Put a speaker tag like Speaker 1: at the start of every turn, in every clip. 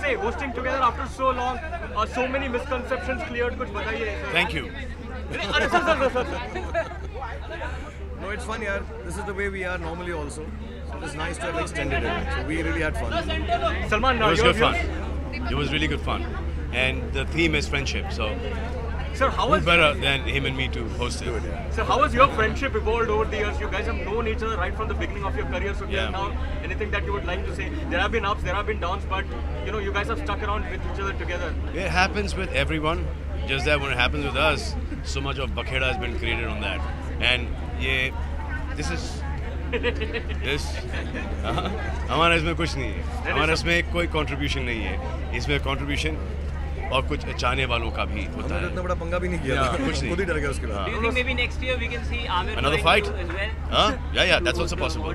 Speaker 1: say hosting together after so long, so many misconceptions cleared? कुछ बताइए.
Speaker 2: Thank you.
Speaker 1: अरे sir.
Speaker 3: No, it's fun, yaar. This is the way we are normally also. So it's nice to have extended it. So we really had fun.
Speaker 1: Salman,
Speaker 2: It was
Speaker 1: your
Speaker 2: good fun.
Speaker 1: views?
Speaker 2: It was really good fun. And the theme is friendship, so
Speaker 1: Sir, how
Speaker 2: who
Speaker 1: was
Speaker 2: better than him and me to host it?
Speaker 1: Sir, how has your friendship evolved over the years? You guys have known each other right from the beginning of your career. So
Speaker 2: Yeah.
Speaker 1: now, anything that you would like to say? There have been ups, there have been downs, but you guys have stuck around with each other together.
Speaker 2: It happens with everyone. Just that when it happens with us, so much of bakheda has been created on that. And this is हमारा इसमें कुछ नहीं है. हमारा इसमें कोई contribution नहीं है. इसमें कंट्रीब्यूशन और कुछ चाहने वालों का भी होता है.
Speaker 3: इतना बड़ा पंगा भी नहीं किया.
Speaker 2: कुछ नहीं.
Speaker 3: खुद ही डर गया उसके बाद.
Speaker 4: Do you think maybe next year we can see Amir
Speaker 2: Another
Speaker 4: join
Speaker 2: fight?
Speaker 4: you as well?
Speaker 2: Yeah, that's also possible.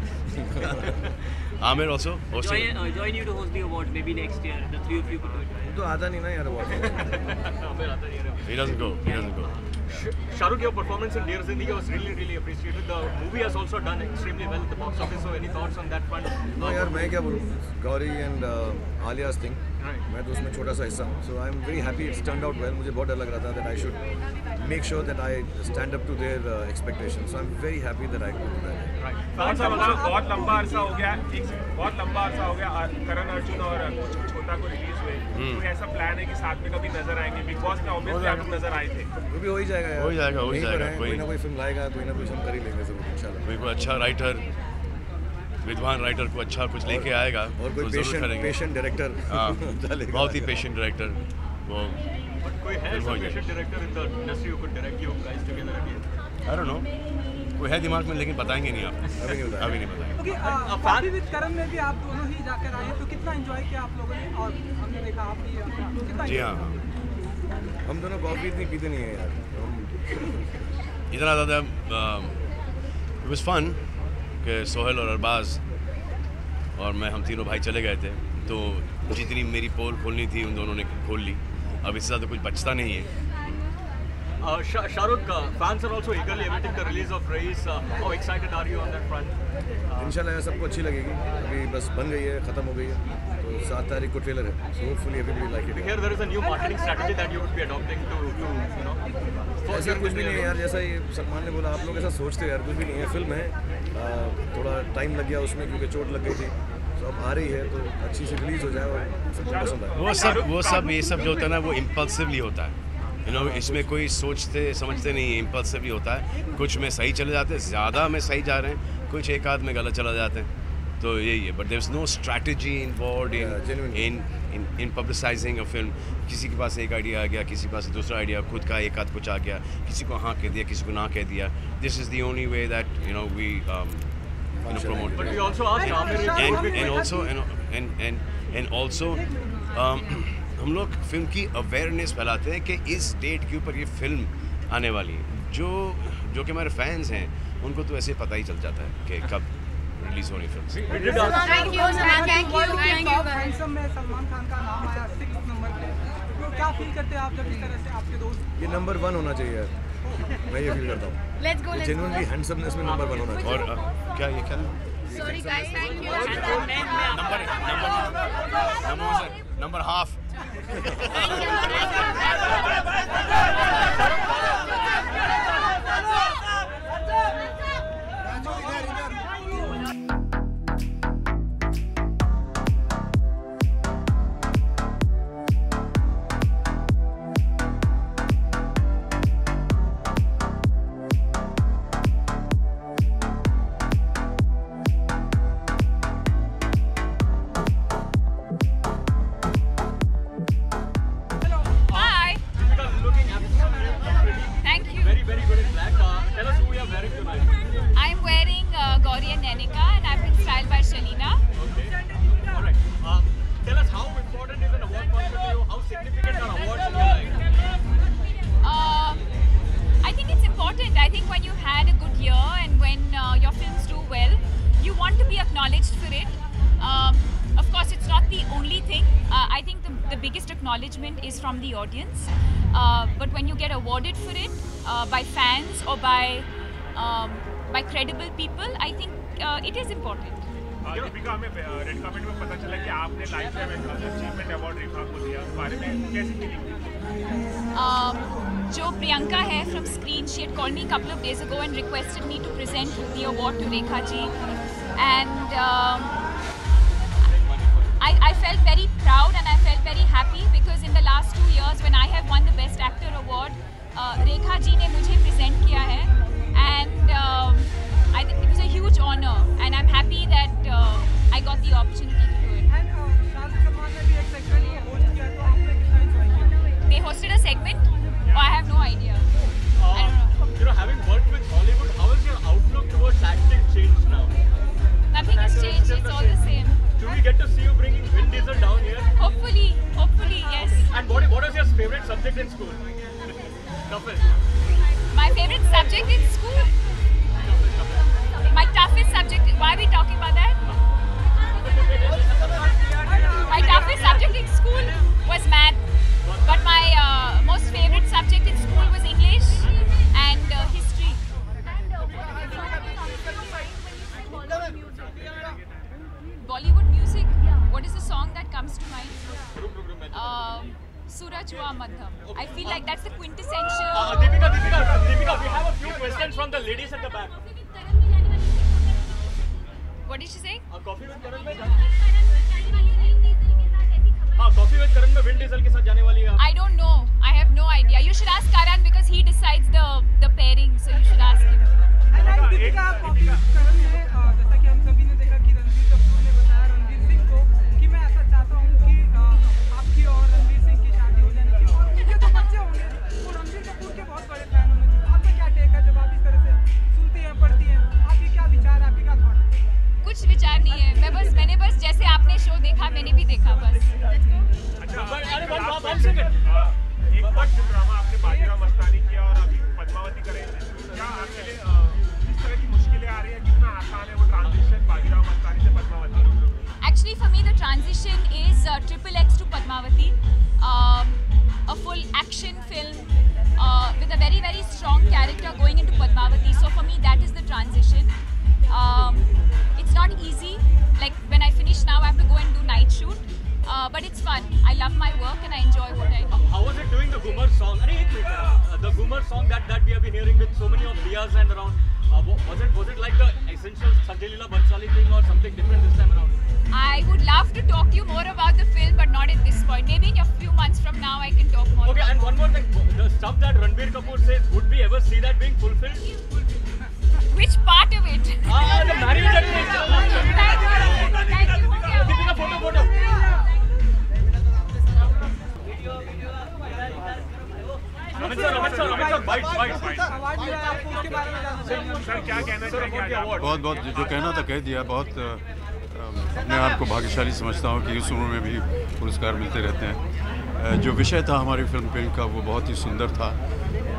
Speaker 2: Amir also hosting.
Speaker 4: Join you to host the awards maybe next year. The three of you could do it.
Speaker 3: तो आता नहीं ना यार वो.
Speaker 2: He doesn't go.
Speaker 1: Shahrukh, your performance in Dear Zindagi was really, really appreciated. The movie has also done extremely well at the box office. So any thoughts on that front?
Speaker 3: No यार मैं क्या बोलूँ. Gauri and Alia's thing.
Speaker 1: Right.
Speaker 3: मैं तो उसमें छोटा सा हिस्सा हूँ. So I'm very happy it's turned out well. मुझे बहुत डर लग रहा था that I should make sure that I stand up to their expectations. So I'm very happy that I could do that.
Speaker 1: Right.
Speaker 5: बहुत लंबा अरसा हो गया. बहुत लंबा अरसा हो गया. करण अर्जुन और छोटा को रिलीज हुए. कोई ऐसा प्लान है कि साथ में कभी नजर आएंगे? बिग बॉस में ऑब्वियसली आप लोग नजर आए थे.
Speaker 3: वो भी हो ही जाएगा यार.
Speaker 2: हो जाएगा.
Speaker 3: कोई ना कोई फिल्म लाएगा. कोई ना कोई हम कर ही लेंगे जरूर इंशाल्लाह.
Speaker 2: कोई अच्छा राइटर, विद्वान राइटर को अच्छा कुछ लेके आएगा
Speaker 3: और कोई
Speaker 2: तो जरूर करेंगे.
Speaker 3: Patient director.
Speaker 2: बहुत ही पेशेंट डायरेक्टर वो.
Speaker 1: But कोई है some patient director in the industry who could direct you guys together again?
Speaker 2: I don't know. कोई है दिमाग में लेकिन बताएंगे नहीं आप. अभी नहीं बताएंगे.
Speaker 6: क्योंकि कॉफी विद करण में भी आप दोनों ही जाकर आए तो कितना एंजॉय किया आप लोगों ने और हमने देखा आप भी कितना.
Speaker 2: जी हाँ.
Speaker 3: हम दोनों कॉफी इतनी पीते नहीं है यार.
Speaker 2: इतना ज़्यादा it was fun कि सोहेल और अरबाज और मैं हम तीनों भाई चले गए थे तो जितनी मेरी पोल खोलनी थी उन दोनों ने खोल ली. अब इससे ज़्यादा कुछ बचता नहीं है.
Speaker 1: Shahrukh, fans are also eagerly awaiting the release of Raees. How excited are you on that front?
Speaker 3: इंशाल्लाह यार सबको अच्छी लगेगी. अभी बस बन गई है, खत्म हो गई है. तो 7 तारीख को ट्रेलर है. So hopefully everybody like it.
Speaker 1: Here there is a new marketing strategy that you would be adopting to
Speaker 3: ऐसा कुछ भी नहीं है यार. जैसा ये सलमान ने बोला आप लोग ऐसा सोचते हो यार. कुछ भी नहीं है. फिल्म है. थोड़ा टाइम लग गया उसमें क्योंकि चोट लग गई थी. तो अब आ रही है तो अच्छी से रिलीज हो जाए और सबको पसंद आए.
Speaker 2: वो सब ये सब जो होता है ना वो इम्पल्सिवली होता है. इसमें कोई सोचते समझते नहीं है. इम्पल्सिवली होता है. कुछ में सही चले जाते हैं, ज़्यादा में सही जा रहे हैं, कुछ एक आध में गलत चला जाते हैं. तो यही है. But there is no strategy involved in publicising a film. किसी के पास एक आइडिया आ गया, किसी के पास दूसरा आइडिया, खुद का एक आध कुछ आ गया, किसी को हाँ कह दिया, किसी को ना कह दिया. This is the only way that we promote.
Speaker 1: But we also asked Amir
Speaker 2: and also हम लोग फिल्म की अवेयरनेस फैलाते हैं कि इस डेट के ऊपर ये फिल्म आने वाली है. जो कि हमारे फैंस हैं उनको तो ऐसे पता ही चल जाता है कि कब रिलीज होनी फिल्म.
Speaker 6: Thank you. हैंडसम में सलमान खान का नाम आया 6 नंबर पे. तो क्या फील करते हैं आप जब इस तरह से आपके दोस्त?
Speaker 3: ये नंबर 1 होना चाहिए यार. मैं ये फील करता हूँ. जेन्युइनली हैंडसमनेस में नंबर 1 होना चाहिए.
Speaker 2: और क्या ये क्या
Speaker 7: Sorry guys, thank you.
Speaker 2: Number half.
Speaker 7: Acknowledgement is from the audience, but when you get awarded for it by fans or by credible people, I think it is important.
Speaker 5: Deepika, हमें red carpet में पता चला कि आपने life time achievement award रेखा को दिया, उस बारे में कैसी फीलिंग थी?
Speaker 7: जो प्रियंका है from Screen, she had called me a couple of days ago and requested me to present the award to Rekha ji, and I felt very proud and I felt very happy because in the last 2 years when I have won the Best Actor award, Rekha ji ने मुझे present किया है, and I think it was a huge honor and I'm happy that I got the opportunity to do it.
Speaker 6: And Shahrukh Salman ने भी एक segment को host किया, तो आपने कितना एंजॉय किया?
Speaker 7: They hosted a segment? Oh, I have no idea. I don't know.
Speaker 1: You know, having worked with Hollywood, how has your outlook towards acting changed now?
Speaker 7: Nothing has changed, it's all the same.
Speaker 1: Do we get to see you bringing Vin Diesel down here?
Speaker 7: Hopefully, yes.
Speaker 1: And what is your favorite subject in school? Toughest.
Speaker 7: My favorite subject in school? My toughest subject, why are we talking about that? My toughest subject in school was math, but my most favorite subject in school was English and history. Bollywood music? What is the song that comes to mind? Suraj Hua Madham. I feel like that's the quintessential.
Speaker 1: Deepika, we have a few questions from the ladies at the back.
Speaker 7: What did she say?
Speaker 1: Coffee with Karan में Coffee with Karan में Vin Diesel के साथ जाने वाली है.
Speaker 7: I don't know. I have no idea. You should ask Karan because he decides the pairing. So you should ask him.
Speaker 6: And Deepika, coffee with Karan में जैसा कि हम सभी ने देखा कि रणबीर कपूर ने बताया रणवीर सिंह को कि मैं ऐसा चाहता हूँ कि आपकी और रणबीर सिंह की शादी हो जानी चाहिए, और मुझे तो बच्चे होंगे, वो रणबीर कपूर के बहुत बड़े फैन होंगे। आपका क्या टेक है जब आप इस तरह से सुनती हैं, पढ़ती हैं? आपकी क्या विचार है, आपकी क्या थॉट है?
Speaker 7: कुछ विचार नहीं है। मैंने बस जैसे आपने शो देखा मैंने भी देखा बस।
Speaker 5: अच्छा, एक बार जो ड्रामा आपने बाजीराव मस्तानी किया और अभी पद्मावती करेंगे, क्या आपके लिए किस तरह की मुश्किलें आ रही है? कितना आसान है वो ट्रांजिशन बाजीराव मस्तानी से Padmavati?
Speaker 7: Actually, for me, the transition is XXX to Padmavati, a full action film with a very, very strong character going into Padmavati. So for me, that is the transition. It's not easy. Like when I finish now, I have to go and do night shoot. But it's fun. I love my work and I enjoy what I do.
Speaker 1: How was it doing the Ghumar song? The Ghumar song that we have been hearing with so many of Diyas and around. Was it like the essential Sanjay Leela Bhansali thing or something different this time around?
Speaker 7: I would love to talk to you more about the film, but not at this point. Maybe in a few months from now, I can talk more.
Speaker 1: Okay, and one more thing. The stuff that Ranbir Kapoor says, would we ever see that being fulfilled?
Speaker 7: Which part of it?
Speaker 1: The marriage at least.
Speaker 7: Thank you.
Speaker 1: Deepika, photo. Amit sir, bite.
Speaker 6: Award मिला है आपको, उसके बारे में जानना चाहेंगे?
Speaker 5: Sir क्या कहना चाहेंगे आज आप?
Speaker 8: बहुत जो कहना था कह दिया। बहुत अपने आप को भाग्यशाली समझता हूँ कि इस उम्र में भी पुरस्कार मिलते रहते हैं। जो विषय था हमारी फिल्म का वो बहुत ही सुंदर था,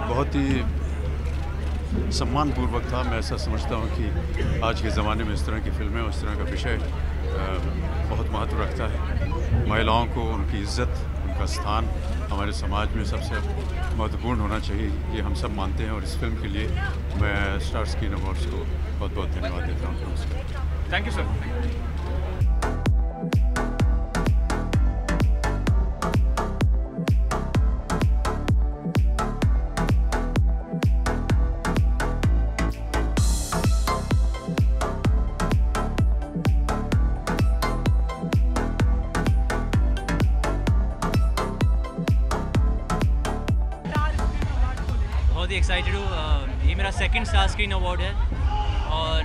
Speaker 8: बहुत ही सम्मानपूर्वक था। मैं ऐसा समझता हूँ कि आज के ज़माने में इस तरह की फिल्में और इस तरह का विषय बहुत महत्व रखता है। महिलाओं को उनकी इज़्ज़त, उनका स्थान हमारे समाज में सबसे महत्वपूर्ण होना चाहिए, ये हम सब मानते हैं। और इस फिल्म के लिए मैं स्टार स्क्रीन अवार्ड्स को बहुत बहुत धन्यवाद देता हूँ। नमस्कार।
Speaker 1: Thank you, sir.
Speaker 4: बहुत ही एक्साइटेड हूँ। ये मेरा सेकंड स्टार स्क्रीन अवार्ड है और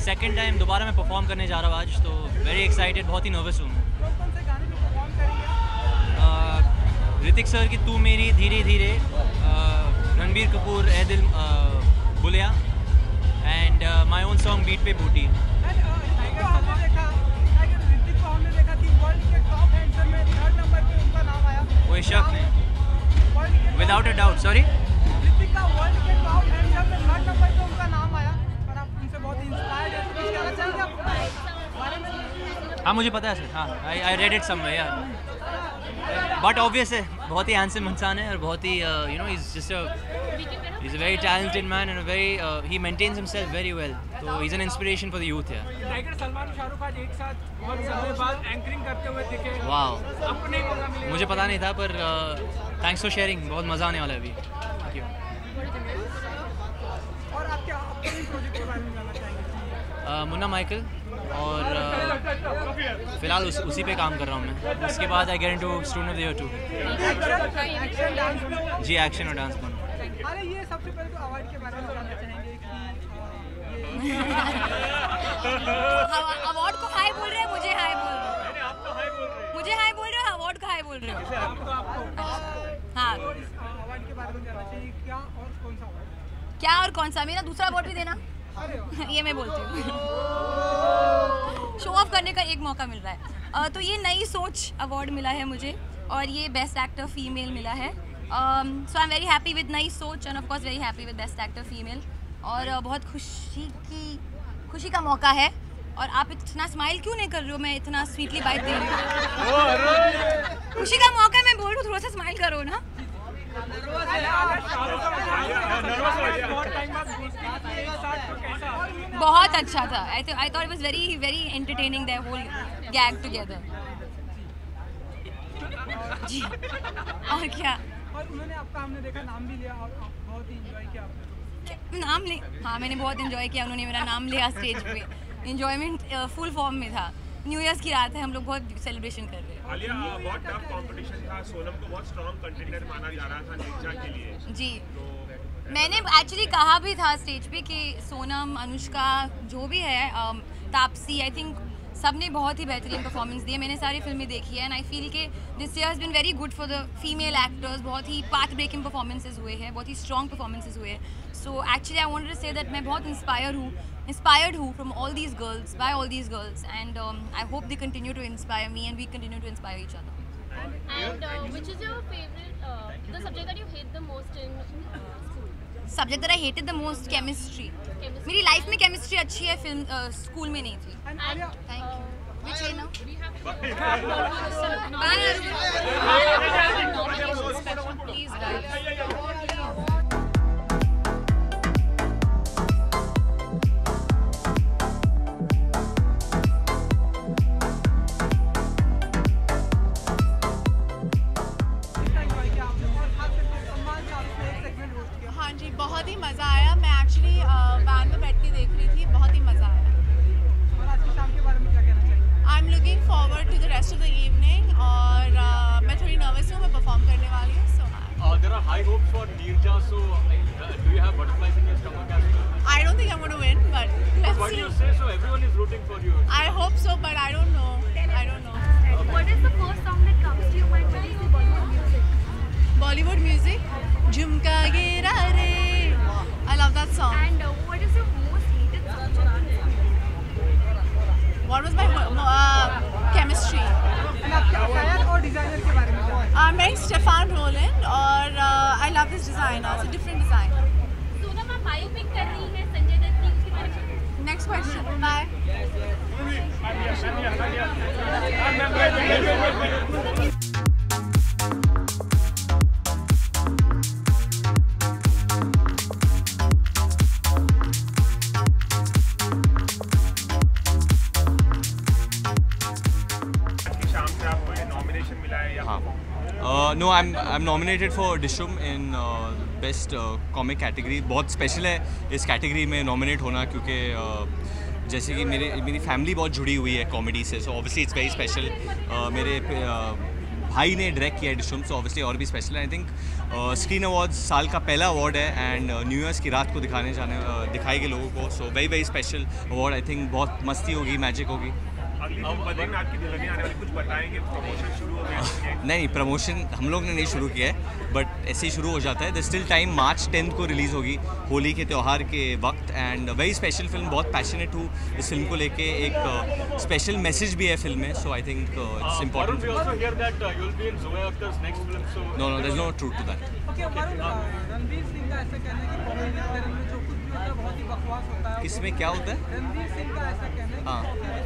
Speaker 4: सेकंड टाइम दोबारा मैं परफॉर्म करने जा रहा हूँ आज, तो वेरी एक्साइटेड, बहुत ही नर्वस हूँ।
Speaker 6: कौन से गाने पे परफॉर्म करेंगे?
Speaker 4: ऋतिक सर की तू मेरी धीरे धीरे, Ranbir Kapoor Ae Dil Bulleya and my own song beat पे बूटी।
Speaker 6: ऋतिक को हमने देखा कि वर्ल्ड के टॉप हैंडसम में 3rd नंबर पे उनका नाम आया।
Speaker 4: कोई शक नहीं, without a doubt. Sorry,
Speaker 6: Hrithik का वर्ल्ड के टॉप हैंडसम में 3rd नंबर पे उनका नाम आया और आप उनसे बहुत इंस्पायर्ड हैं, तो कुछ कहना चाहेंगे आप बारे में?
Speaker 4: हाँ मुझे पता है सर, हाँ आई रेड इट समवेयर यार, बट ऑब्वियस है बहुत ही हैंडसम इंसान है और बहुत ही you know is just a He's a very talented man and a very he maintains himself very well. So he's an inspiration for the youth here.
Speaker 6: Tiger Salman और शाहरुख आज एक साथ बहुत समय बाद एंकरिंग करते हुए दिखे।
Speaker 4: Wow.
Speaker 6: आपको नहीं मौका मिलेगा?
Speaker 4: मुझे पता नहीं था पर थैंक्स फॉर शेयरिंग, बहुत मज़ा आने वाला है अभी। Thank you.
Speaker 6: और आप क्या अपकमिंग प्रोजेक्ट के बारे में जानना चाहेंगे?
Speaker 4: मुन्ना माइकल और फिलहाल उसी पे काम कर रहा हूँ मैं। उसके बाद I get into student of the year 2।
Speaker 6: Action dance में?
Speaker 4: जी एक्शन और डांस में।
Speaker 6: अरे ये सबसे पहले तो अवार्ड के बारे में जानना चाहेंगे कि
Speaker 7: अवार्ड को हाई बोल रहे हैं, मुझे हाई बोल रहे हो। मुझे हाई बोल रहे हो, अवार्ड को हाई बोल रहे हो। हाँ,
Speaker 6: अवार्ड के बारे में जानना चाहिए, क्या और कौन सा अवार्ड?
Speaker 7: क्या और कौन सा? मेरा दूसरा अवार्ड भी देना। ये मैं बोलती हूँ। शो ऑफ करने का एक मौका मिल रहा है। तो ये नई सोच अवार्ड मिला है मुझे और ये बेस्ट एक्टर फीमेल मिला है। So I am very happy with नई सोच and of course very happy with best actor female. और बहुत खुशी का मौका है। और आप इतना स्माइल क्यों नहीं कर रहे हो? मैं इतना स्वीटली बाइट दे रही हूँ। खुशी का मौका है, मैं बोल रही हूँ, थोड़ा सा स्माइल करो ना। बहुत अच्छा था। I thought it was very entertaining, their whole gag together. जी और क्या?
Speaker 6: और उन्होंने आपका हमने देखा नाम भी लिया और बहुत ही एंजॉय किया आपने।
Speaker 7: नाम ले? हाँ, मैंने बहुत एंजॉय किया। उन्होंने मेरा नाम लिया स्टेज पे। एंजॉयमेंट फुल फॉर्म में था। न्यू ईयर्स की रात है, हम लोग बहुत सेलिब्रेशन कर रहे हैं।
Speaker 5: आलिया, बहुत टफ कंपटीशन था। सोनम को बहुत स्ट्रॉन्ग कंटेंडर माना जा रहा था निंजा के लिए।
Speaker 7: जी, मैंने एक्चुअली कहा भी था स्टेज पे कि सोनम, अनुष्का, जो भी है, तापसी, आई थिंक सब ने बहुत ही बेहतरीन परफॉर्मेंस दी है। मैंने सारी फिल्में देखी है एंड आई फील कि this year has been very good for the female actors. बहुत ही पाथ ब्रेकिंग परफॉर्मेंसेज हुए हैं, बहुत ही स्ट्रॉन्ग परफॉर्मेंसेज हुए हैं। So actually I wanted to say that मैं बहुत inspired हूँ from all these girls, by all these girls, and I hope they continue to inspire me and we continue to inspire each other.
Speaker 9: And which is your favorite, the subject that you hate the most in school?
Speaker 7: Subject that I hated the most, chemistry. मेरी life में chemistry अच्छी है, film school में नहीं थी। Thank you. Which way now? Please, guys.
Speaker 10: हाँ जी, बहुत ही मज़ा आया। मैं एक्चुअली वैन में बैठ के देख रही थी, बहुत ही मज़ा आया।
Speaker 6: और आज की शाम के बारे में क्या कहना चाहिए?
Speaker 10: I am looking forward to the rest of the evening और मैं थोड़ी नर्वस हूँ, मैं परफॉर्म करने वाली हूँ। सो
Speaker 1: there are high hopes for Neerja, so do you have butterflies in your stomach as well?
Speaker 10: I don't think I'm going to win, but let's
Speaker 1: Why do
Speaker 10: see.
Speaker 1: you say so? Everyone is rooting for you.
Speaker 10: I hope so, but I don't know. I don't know.
Speaker 9: What is the first song that comes to your mind when you see Bollywood music?
Speaker 10: Bollywood music, Jhumka Gira Re. I love that song.
Speaker 9: And what is your most hated subject?
Speaker 10: What was my chemistry?
Speaker 6: And आप क्या शायर और designer के बारे में जानना चाहेंगे?
Speaker 10: I'm wearing Stefan Roland और I love this designer. It's a different design.
Speaker 9: Sonam आप बायोपिक कर रही है संजय दत्त की, उसके बारे में?
Speaker 10: Next question. Bye.
Speaker 11: No, I'm nominated for Dishoom in best comic category. बहुत स्पेशल है इस कैटेगरी में नॉमिनेट होना, क्योंकि जैसे कि मेरी फैमिली बहुत जुड़ी हुई है कॉमेडी से, so obviously it's very special. मेरे भाई ने डायरेक्ट किया है डिशूम, सो ऑब्वियसली और भी स्पेशल है। आई थिंक स्क्रीन अवार्ड्स साल का पहला अवार्ड है एंड न्यू ईयर्स की रात को दिखाएंगे लोगों को, so very special award. I think बहुत मस्ती होगी, मैजिक होगी। नहीं, प्रमोशन हम लोग ने नहीं शुरू किया है, बट ऐसे ही शुरू हो जाता है। द स्टिल टाइम मार्च 10 को रिलीज़ होगी, होली के त्यौहार के वक्त, एंड वेरी स्पेशल फिल्म। बहुत पैशनेट हूँ इस फिल्म को लेके, एक स्पेशल मैसेज भी है फिल्म में, so I think it's important. No, there is no truth to that.
Speaker 6: Ranveer Singh का ऐसा कहना है कि कॉमेडी में जो कुछ भी होता है बहुत ही बकवास होता है।
Speaker 11: किसमें क्या होता है?
Speaker 6: रणवीर सिंह का ऐसा कहना है
Speaker 11: हाँ।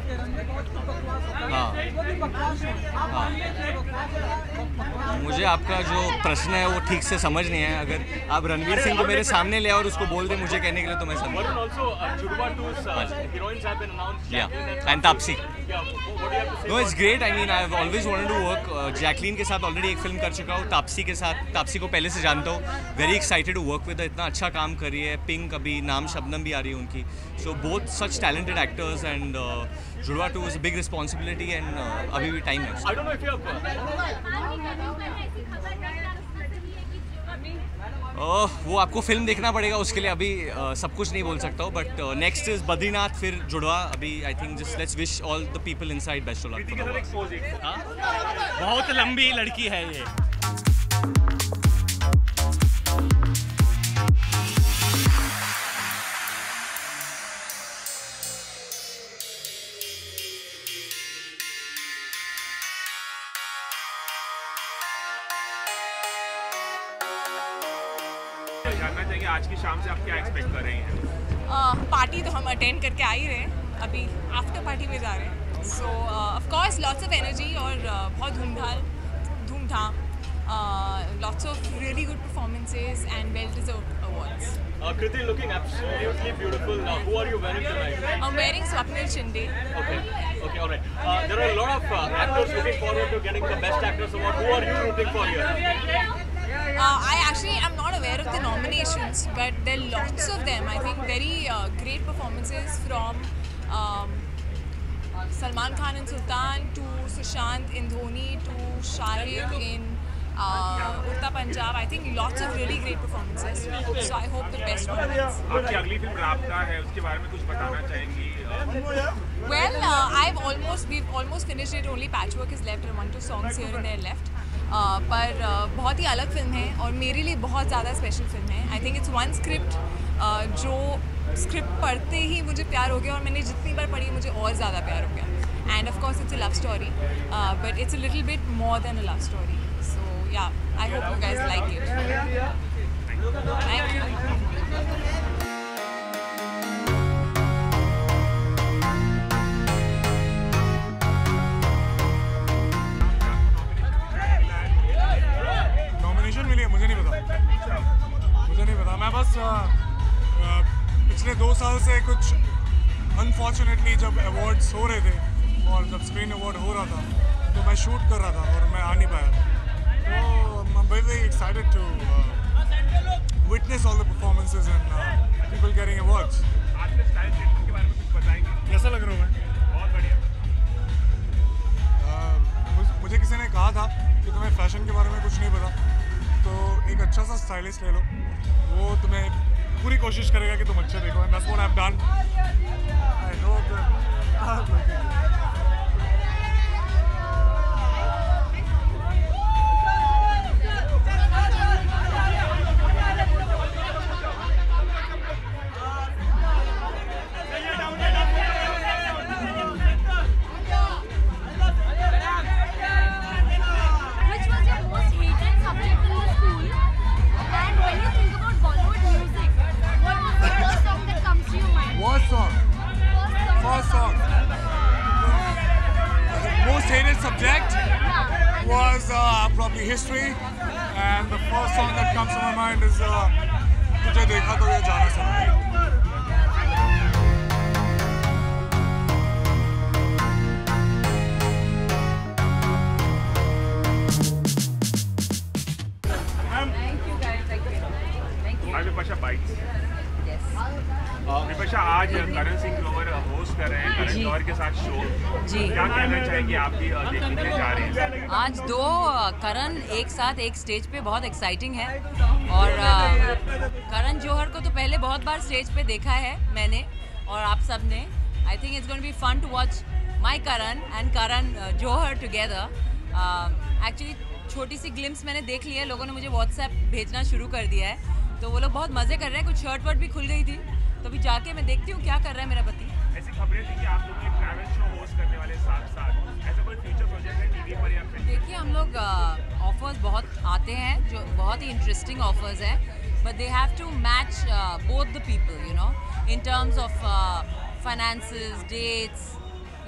Speaker 6: कि रणवीर बहुत ही बकवास होता है।
Speaker 11: हाँ।
Speaker 6: बहुत ही बकवास है। आप मानते हैं कि बकवास होता है?
Speaker 11: मुझे आपका जो प्रश्न है वो ठीक से समझ नहीं है। अगर आप रणवीर सिंह को मेरे सामने ले और उसको बोल दे मुझे कहने के लिए तो मैं समझ। And Taapsee. No, it's great. I mean, I've always wanted to work. Jacqueline के साथ ऑलरेडी एक फिल्म कर चुका हूँ। तापसी के साथ, तापसी को पहले से जानता हूँ। Very excited to work with. इतना अच्छा काम कर रही है। पिंक अभी नाम शबनम भी आ रही है उनकी। So both such talented actors and जुड़वा 2 is a big responsibility and अभी भी टाइम है। वो आपको फिल्म देखना पड़ेगा उसके लिए अभी सब कुछ नहीं बोल सकता हूँ बट नेक्स्ट इज बद्रीनाथ फिर जुड़वा। अभी I think just let's wish all the people inside best of luck.
Speaker 12: बहुत लंबी लड़की है ये।
Speaker 5: जानना चाहिए आज की शाम से आप क्या एक्सपेक्ट कर रहे हैं?
Speaker 10: पार्टी तो हम अटेंड करके आ ही रहे हैं, अभी आफ्टर पार्टी में जा रहे हैं। सो of course lots of energy और बहुत धूमधाम, lots of really good performances and well deserved awards.
Speaker 1: Kriti looking absolutely beautiful. Who are you wearing tonight?
Speaker 10: I'm wearing Swapnil Shinde.
Speaker 1: Okay, all right. There are a lot of actors looking forward to getting the Best Actress award. Who are you rooting for here?
Speaker 10: I actually am not aware of the nominations, but there are lots of them. I think very great performances from Salman Khan in Sultan to Sushant in Dhoni to Shahrukh in Urta Punjab. I think lots of really great performances. So I hope the best one wins.
Speaker 5: आपकी अगली film राब्ता है, उसके बारे में कुछ बताना चाहेंगी?
Speaker 10: Well, we've almost finished it. Only patchwork is left and 1-2 songs here and there left. पर बहुत ही अलग फिल्म है और मेरे लिए बहुत ज़्यादा स्पेशल फिल्म है। आई थिंक इट्स वन स्क्रिप्ट जो स्क्रिप्ट पढ़ते ही मुझे प्यार हो गया और मैंने जितनी बार पढ़ी मुझे और ज़्यादा प्यार हो गया। And of course it's a love story but it's a little bit more than a love story. So yeah I hope you guys like it. Thank you.
Speaker 13: मैं बस पिछले 2 साल से कुछ अनफॉर्चुनेटली जब अवार्ड्स हो रहे थे और जब स्क्रीन अवार्ड हो रहा था तो मैं शूट कर रहा था और मैं आ नहीं पाया। तो I am very excited to witness all the performances and people getting awards.
Speaker 5: आपके स्टाइल ट्रीटमेंट के बारे में कुछ बताएंगे?
Speaker 13: कैसा लग रहा हूँ मैं?
Speaker 5: बहुत बढ़िया।
Speaker 13: मुझे किसी ने कहा था कि तुम्हें फैशन के बारे में कुछ नहीं पता, तो एक अच्छा सा स्टाइलिस्ट ले लो, वो तुम्हें पूरी कोशिश करेगा कि तुम अच्छे देखो। And that's what I have done. I hope history and the first song that comes to my mind is तुझे देखा तो ये जाना सनम।
Speaker 5: विपक्षा बाइट्स। विपक्षा आज करण सिंह ग्रोवर होस्ट कर रहे हैं करण जौहर के साथ शो।
Speaker 14: जी,
Speaker 5: क्या कहना चाहेंगे? आप भी देखने जा रहे हैं
Speaker 14: आज 2 करण एक साथ एक स्टेज पे, बहुत एक्साइटिंग है। और करण जौहर को तो पहले बहुत बार स्टेज पे देखा है मैंने और आप सब ने। I think it's going to be fun to watch my Karan and Karan Johar together. Actually छोटी सी ग्लिम्स मैंने देख ली है, लोगों ने मुझे व्हाट्सएप भेजना शुरू कर दिया है, तो वो लोग बहुत मज़े कर रहे हैं। कुछ शर्ट वर्ट भी खुल गई थी, तो अभी जाके मैं देखती हूँ क्या कर रहा है मेरा पति।
Speaker 5: ऐसी खबरें थी कि आप लोग एक ट्रैवल शो होस्ट करने वाले साथ ऐसा कोई फ्यूचर प्रोजेक्ट है टीवी पर या फिर?
Speaker 14: देखिए हम लोग ऑफर्स बहुत आते हैं जो बहुत ही इंटरेस्टिंग ऑफर्स हैं, but they have to match both the people, you know, in terms of finances, dates,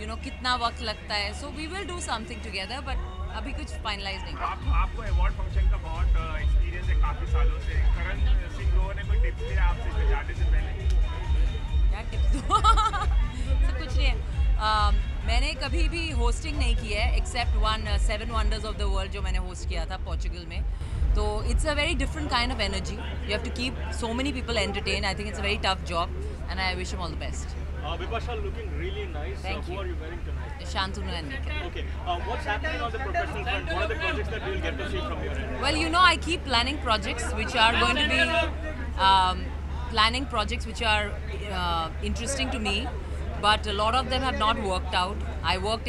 Speaker 14: you know, कितना वक्त लगता है. So we will do something together, but अभी कुछ finalize नहीं.
Speaker 5: आपको अवार्ड फंक्शन का बहुत एक्सपीरियंस है काफी सालों से. करण सिंह ग्रोवर ने कोई टिप्स दिया आपसे इसमें जाने से पहले?
Speaker 14: क्या टिप्स दो? सब कुछ नहीं है. मैंने कभी भी होस्टिंग नहीं किया है except 7 wonders of the world जो मैंने होस्ट किया था पोर्चुगल में. तो it's a very different kind of energy. You have to keep so many people entertain. I think it's a very tough job and I wish him all the best.
Speaker 1: Bipasha looking really nice.
Speaker 14: Thank
Speaker 1: who
Speaker 14: you.
Speaker 1: are you wearing tonight?
Speaker 14: Shantanu and Nika.
Speaker 1: Okay. What's happening on the professional front? What are the projects that we'll get to see from your end?
Speaker 14: Well, you know, I keep planning projects which are going to be interesting to me, but a lot of them have not worked out. I worked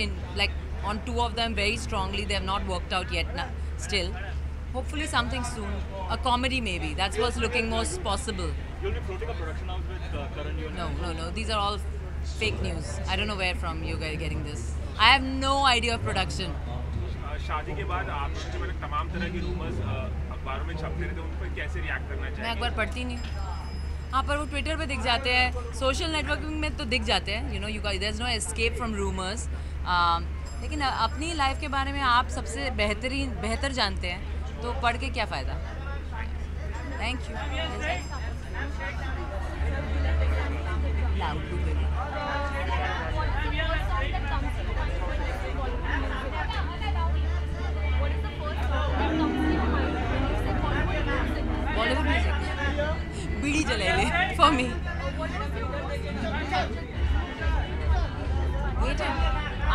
Speaker 14: on 2 of them very strongly. They have not worked out yet. Still, hopefully something soon. A comedy maybe. That's what's looking most possible.
Speaker 1: You'll be floating a production house with Karan.
Speaker 14: No. These are all fake news. I don't know where from you guys are getting this. I have no idea of production.
Speaker 5: शादी के बाद आप जो मैंने तमाम तरह की rumours अखबारों में छपते रहते हैं उन पर कैसे रिएक्ट करना चाहिए?
Speaker 14: मैं अखबार पढ़ती नहीं. हाँ, पर वो ट्विटर पे दिख जाते हैं, सोशल नेटवर्किंग में तो दिख जाते हैं. You know, there is no escape from rumours. लेकिन अपनी लाइफ के बारे में आप सबसे बेहतर जानते हैं, तो पढ़ के क्या फ़ायदा. Thank you. Bollywood music. बीड़ी जले ले for me. Wait,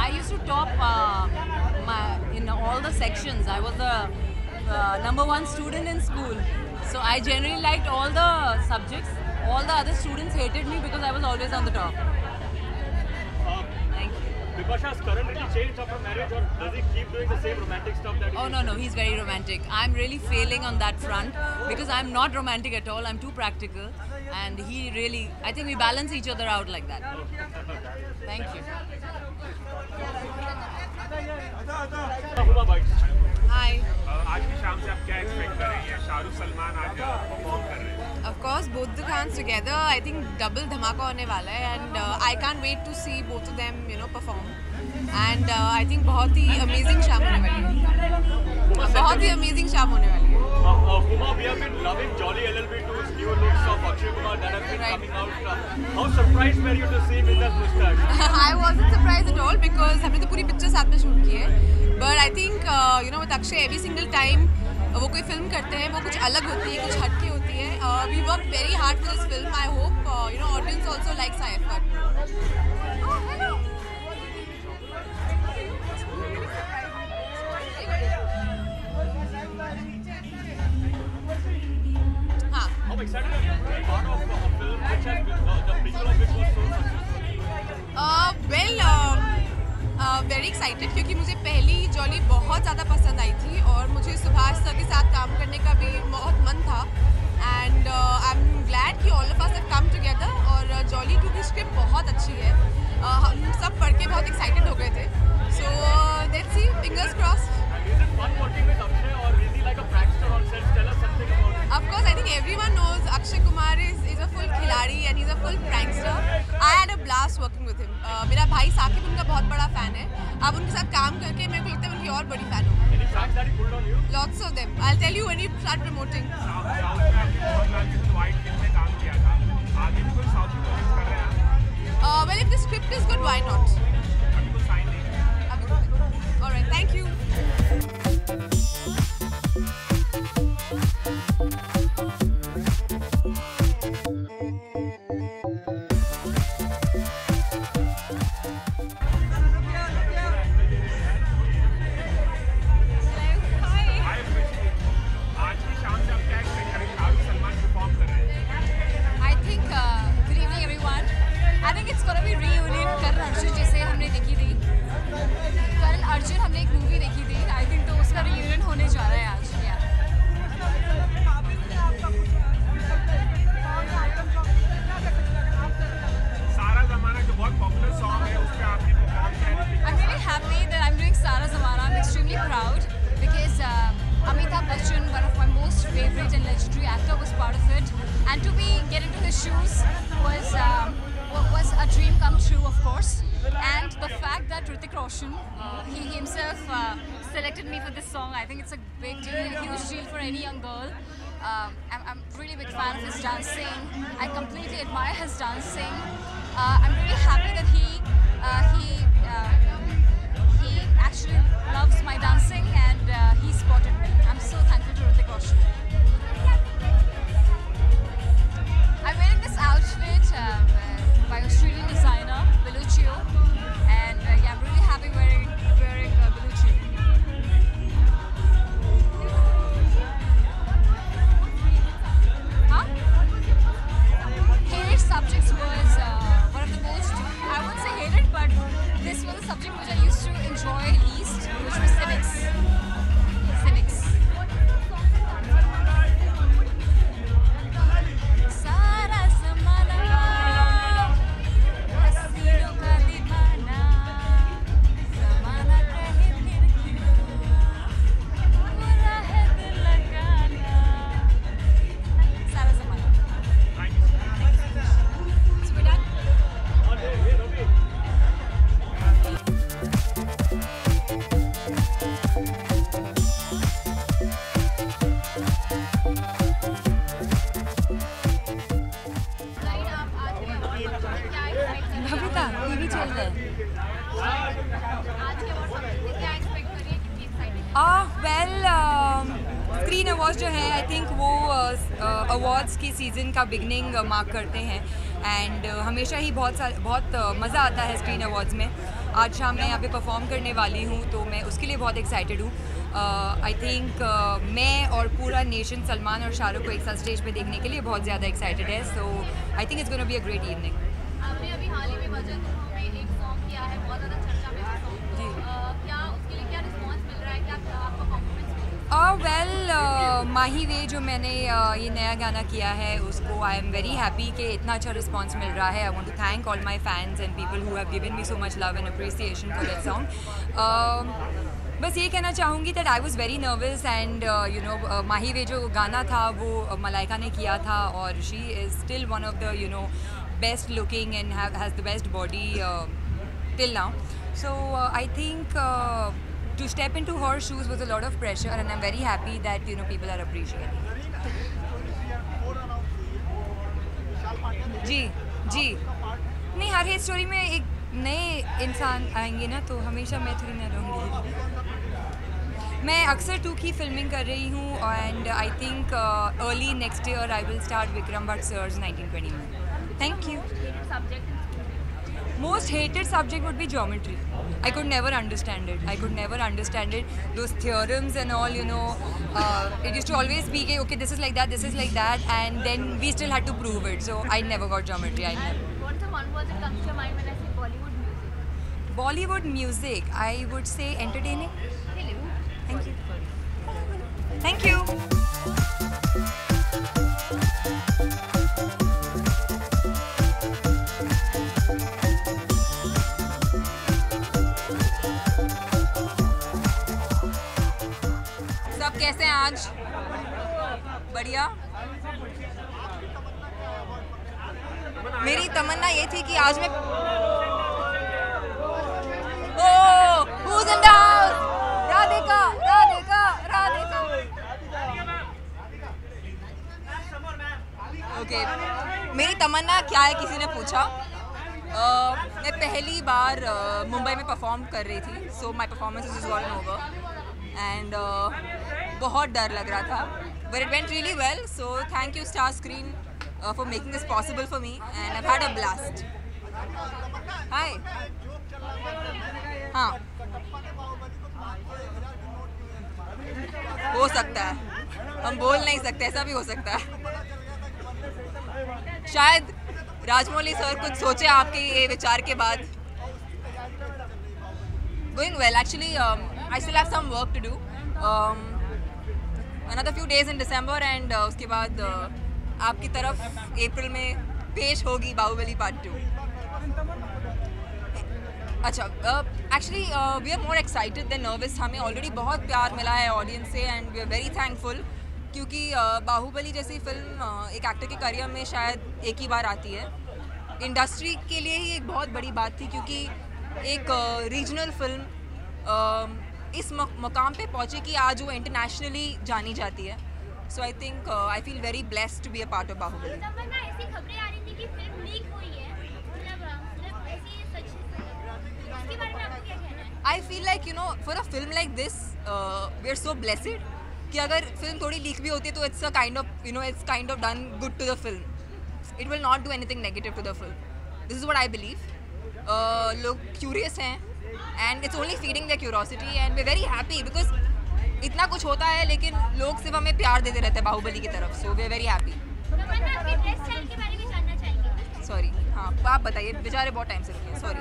Speaker 14: I used to top in all the sections. I was the number 1 student in school. So I generally liked all the subjects. All the other students hated me because I was always on the top. Thank you.
Speaker 1: Bipasha, has Karan really changed after marriage, or does he keep doing the same romantic stuff that he
Speaker 14: Oh, no, he's very romantic. I'm really failing on that front because I'm not romantic at all. I'm too practical. And he really, I think we balance each other out like that. Thank you.
Speaker 10: Hi.
Speaker 5: आज की शाम से आप क्या expect कर रही हैं? शाहरुख सलमान आज परफॉर्म कर रहे हैं.
Speaker 10: Of course, both the fans together. I think double धमाका होने वाला है, and I can't wait to see both of them, you know, perform. And I think बहुत ही amazing शाम होने वाली है. बहुत ही amazing शाम होने वाली है.
Speaker 1: Huma, we have been loving Jolly LLB2's new looks of Akshay Kumar that have been coming out. How surprised were you to see him with that mustache?
Speaker 10: I wasn't surprised at all because हमने तो पूरी picture साथ में shoot की है. But I think you know, with Akshay every single time वो कोई film करते हैं वो कुछ अलग होती है, कुछ हटके होती है. We worked very hard for this film. I hope you know, audience also likes our effort. Oh, hello.
Speaker 1: How excited are you to be part of a film which has been, the prequel of which was so successful?
Speaker 10: Well, very excited क्योंकि मुझे पहली jolly बहुत ज़्यादा पसंद आई थी और मुझे Subhash sir के साथ काम करने का भी बहुत मन था. And I'm glad कि all of us have come together और जॉली 2 की स्क्रिप्ट बहुत अच्छी है. हम सब पढ़ के बहुत excited हो गए थे. So let's see, fingers crossed.
Speaker 1: Is it fun working with Akshay, or is he like a prankster on set? Tell us something about it.
Speaker 10: Of course, I think everyone knows Akshay Kumar is a full खिलाड़ी and he's a full prankster. I had a blast working with him. मेरा भाई साकिब उनका बहुत बड़ा fan है. अब उनके साथ काम करके मेरे को लगता है उनकी और बड़ी फैन हूँ.
Speaker 1: Any pranks that he pulled on you?
Speaker 10: Lots of them. I'll tell you when you start promoting.
Speaker 5: South में आपने मोहनलाल के साथ वाइट फिल्म में काम किया था. आगे भी कोई साउथ की प्रोजेक्ट्स कर रहे हैं आप?
Speaker 10: Well, if the script is good, why not?
Speaker 5: अभी तो साइन नहीं.
Speaker 10: अभी तो नहीं. All right, thank you.
Speaker 7: Amitabh Bachchan, one of my most favorite and legendary actor, was part of it. and to get into his shoes was a dream come true, of course. And the fact that Hrithik Roshan, he himself selected me for this song, I think it's a big deal, a huge deal for any young girl. I'm really big fan of his dancing. I completely admire his dancing. I'm really happy that he actually loves my dancing and he spotted me. I'm so thankful to Hrithik Roshan. I'm wearing this outfit by Australian designer Belluccio, and yeah, I'm really happy wearing Belluccio. Huh? Hated subjects was one of the most, I wouldn't say hated, but this was a subject which I used to enjoy least, which was civics.
Speaker 10: Screen awards जो है I think वो awards की season का beginning mark करते हैं and हमेशा ही बहुत मज़ा आता है स्क्रीन अवार्ड्स में। आज शाम मैं यहाँ पे परफॉर्म करने वाली हूँ तो मैं उसके लिए बहुत एक्साइटेड हूँ। आई थिंक मैं और पूरा नेशन सलमान और शाहरुख को एक साथ स्टेज पे देखने के लिए बहुत ज़्यादा एक्साइटेड है। So I think it's gonna be a great evening.
Speaker 9: आपने अभी हाल ही में वजन में एक सॉन्ग किया है, बहुत ज़्यादा चर्चा में है सॉन्ग। जी क्या उसके लिए क्या रिस्पॉन्स मिल रहा है, क्या आपका कॉम्प्लीमेंट्स?
Speaker 10: माही वे जो मैंने ये नया गाना किया है उसको आई एम वेरी हैप्पी कि इतना अच्छा रिस्पांस मिल रहा है। I want to thank all my fans and people who have given me so much love and appreciation for that song. बस ये कहना चाहूँगी that I was very nervous and you know Mahi Ve जो गाना था वो मलाइका ने किया था और she is still one of the you know best looking and has the best body till now. So I think to step into her shoes was a lot of pressure and I'm very happy that you know people are appreciating it. जी नहीं, हर hit story में एक नए इंसान आएंगे ना तो हमेशा मैं थोड़ी ना रहूँगी। मैं अक्सर 2 की फिल्मिंग कर रही हूँ and I think early next year I will start Vikram Bhatt sir's 1921। Thank you. Most hated subject would be geometry. I could never understand it. Those theorems and all, you know, it used to always be, okay, this is like that, and then we still had to prove it. So I never got geometry.
Speaker 9: What's the one word that comes to your mind when I say Bollywood music?
Speaker 10: Bollywood music, I would say entertaining. Thank you. Thank you. कैसे हैं आज? बढ़िया। मेरी तमन्ना ये थी कि आज मैं Who's in the house? Radhika. Okay, मेरी तमन्ना क्या है किसी ने पूछा। मैं पहली बार मुंबई में परफॉर्म कर रही थी, so my performance is gone over and बहुत डर लग रहा था, but it went really well. So thank you Star Screen for making this possible for me, and I've had a blast. Hi. हाँ, हो सकता है, हम बोल नहीं सकते, ऐसा भी हो सकता है। शायद राजमौली सर कुछ सोचे आपके ये विचार के बाद। Going well, actually. I still have some work to do. Another few days in December and उसके बाद आपकी तरफ अप्रैल में पेश होगी बाहुबली पार्ट 2। अच्छा, actually we are more excited than nervous. हमें ऑलरेडी बहुत प्यार मिला है ऑडियंस से and we are very thankful क्योंकि बाहुबली जैसी फिल्म एक एक्टर के करियर में शायद एक ही बार आती है। इंडस्ट्री के लिए ही एक बहुत बड़ी बात थी, क्योंकि एक रीजनल फिल्म इस मकाम पे पहुंचे कि आज वो इंटरनेशनली जानी जाती है। So I think I feel very blessed to be a part of Baahubali.
Speaker 9: ऐसी खबरें आ रही थी कि फिल्म लीक हुई है, मतलब ऐसी सच, इसके बारे में आपको क्या कहना है?
Speaker 10: I feel like for a film like this we are so blessed कि अगर फिल्म थोड़ी लीक भी होती है तो it's a kind of it's kind of done good to the film. It will not do anything negative to the film. This is what I believe. लोग curious हैं and it's only feeding the curiosity and we very happy because इतना कुछ होता है लेकिन लोग सिर्फ हमें प्यार देते रहते हैं बाहुबली की तरफ। So we are very happy. Sorry, हाँ आप बताइए, बेचारे बहुत टाइम से रुके हैं, सॉरी।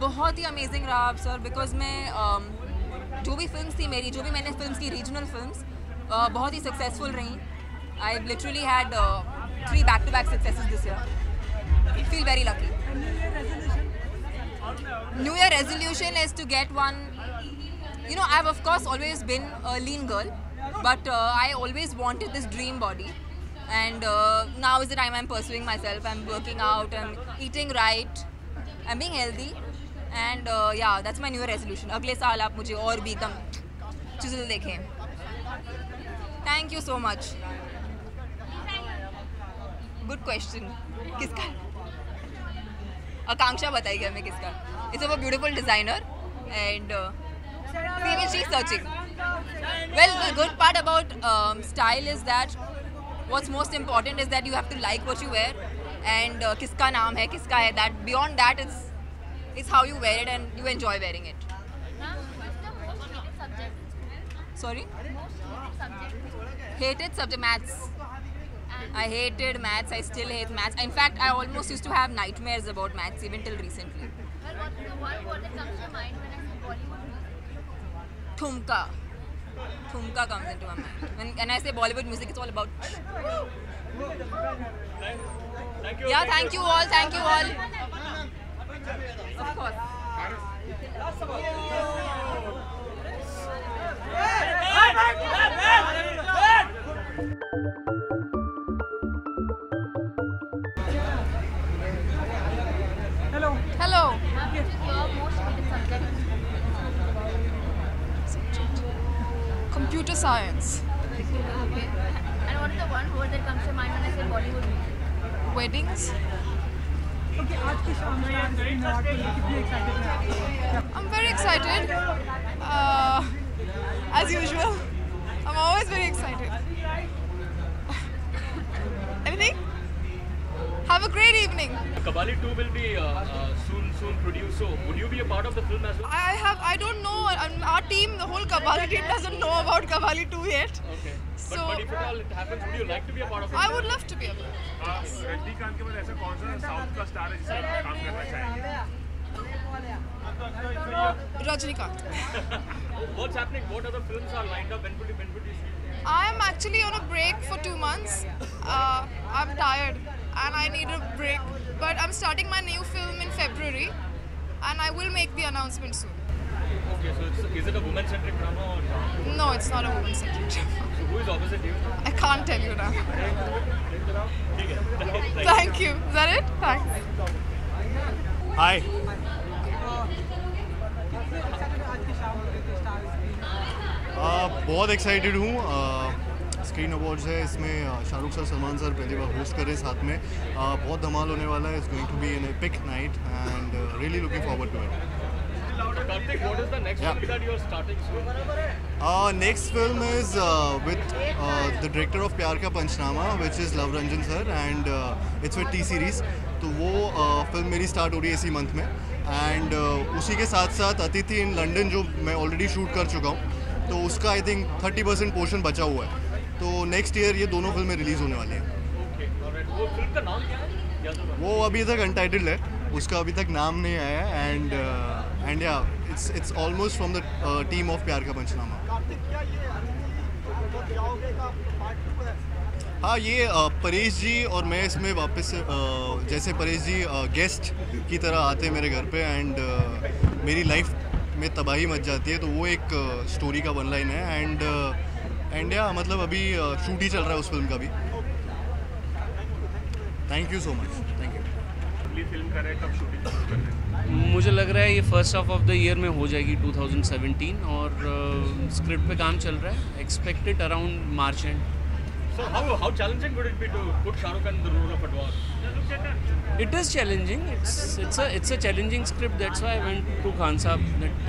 Speaker 10: बहुत ही अमेजिंग रहा आप सर, बिकॉज मैं जो भी फिल्म्स थी मेरी, जो भी मैंने फिल्म्स की रीजनल फिल्म्स बहुत ही सक्सेसफुल रही। I literally had 3 back-to-back successes this year. Feel very lucky. New Year resolution is to get one. I've of course always been a lean girl, but I always wanted this dream body, and now is the time I'm pursuing myself. I'm working out, I'm eating right, I'm being healthy, and yeah, that's my New Year resolution. अगले साल आप मुझे और भी एकदम चुज़ल देखें। Thank you so much. Good question. किसका? आकांक्षा बताएगी हमें किसका। It's of a beautiful designer, and she's searching. Well, the good part about style is that what's most important is that you have to like what you wear, and किसका नाम है, किसका है, that beyond that it's how you wear it and you enjoy wearing it. Sorry? Hated subject, maths. I hated maths. I still hate maths. In fact, I almost used to have nightmares about maths even till recently.
Speaker 9: Well, what comes to mind when I say Bollywood?
Speaker 10: Thumka. Thumka comes into my mind. When I say Bollywood music, it's all about.
Speaker 1: Thank you.
Speaker 10: Yeah, thank you all. Thank you all. Of course.
Speaker 6: Hello.
Speaker 10: Hello.
Speaker 9: Which is your most hated subject?
Speaker 10: Computer science.
Speaker 9: Okay. And what is the one word that comes to mind when I say Bollywood music?
Speaker 10: Weddings.
Speaker 6: Okay, आज की शाम में यार screen award के लिए कितनी excited हैं आप?
Speaker 10: I'm very excited. As usual. I'm always very excited. Anything? Have a great evening.
Speaker 1: Kabali 2 will be soon produced. So would you be a part of the film as well?
Speaker 10: I don't know. Our team, the whole Kabali team doesn't know about Kabali 2 yet.
Speaker 1: Okay.
Speaker 10: So,
Speaker 1: but if at all it happens, would you like to be a part of it?
Speaker 10: I would love to be a part.
Speaker 5: Rajinikanth के बाद ऐसा कौन सा south का star है जिससे आप काम करना चाहेंगे?
Speaker 10: Rajnikant.
Speaker 1: What's happening? What other films are lined up? When would you see?
Speaker 10: I'm actually on a break for 2 months. I'm tired and I need a break. But I'm starting my new film in February, and I will make the announcement soon.
Speaker 1: Okay, so is it a woman-centric drama or not?
Speaker 10: No, it's not a woman-centric drama.
Speaker 1: So who is opposite you?
Speaker 10: I can't tell you now. Thank you. Is that it? Thanks.
Speaker 15: Hi. बहुत excited हूँ। Screen awards है, इसमें Shahrukh sir, Salman sir पहली बार host कर रहे हैं साथ में। बहुत धमाल होने वाला है। It's going to be an epic night and really looking forward to it.
Speaker 1: Karthik, what is the next film that you are starting soon?
Speaker 15: Next film is with the director of प्यार का पंचनामा, which is Love Ranjan sir, and it's with T series. तो वो film मेरी start हो रही है इसी month में, एंड उसी के साथ साथ अतिथि इन लंदन जो मैं ऑलरेडी शूट कर चुका हूँ, तो उसका आई थिंक 30% पोर्शन बचा हुआ है। तो नेक्स्ट ईयर ये दोनों फिल्में रिलीज़ होने वाली हैं।
Speaker 1: वो फिल्म का नाम क्या है?
Speaker 15: वो अभी तक अनटाइटल्ड है, उसका अभी तक नाम नहीं आया है, एंड या it's almost from the team of प्यार का पंचनामा। हाँ, ये परेश जी और मैं इसमें वापस जैसे परेश जी गेस्ट की तरह आते हैं मेरे घर पे, एंड मेरी लाइफ में तबाही मच जाती है, तो वो एक स्टोरी का वन लाइन है, एंड एंड या मतलब अभी शूट ही चल रहा है उस फिल्म का भी। Thank you so much, thank you.
Speaker 5: अगली फिल्म कर रहे हैं, कब शूटिंग शुरू कर रहे हैं?
Speaker 16: मुझे लग रहा है ये first half of the year में हो जाएगी 2017 और स्क्रिप्ट पे काम चल रहा है, expected around March and.
Speaker 1: So how challenging would it be to put Shah Rukh Khan in the role of Advance?
Speaker 16: It is challenging. It's a challenging script. That's why I went to Khan Saab. That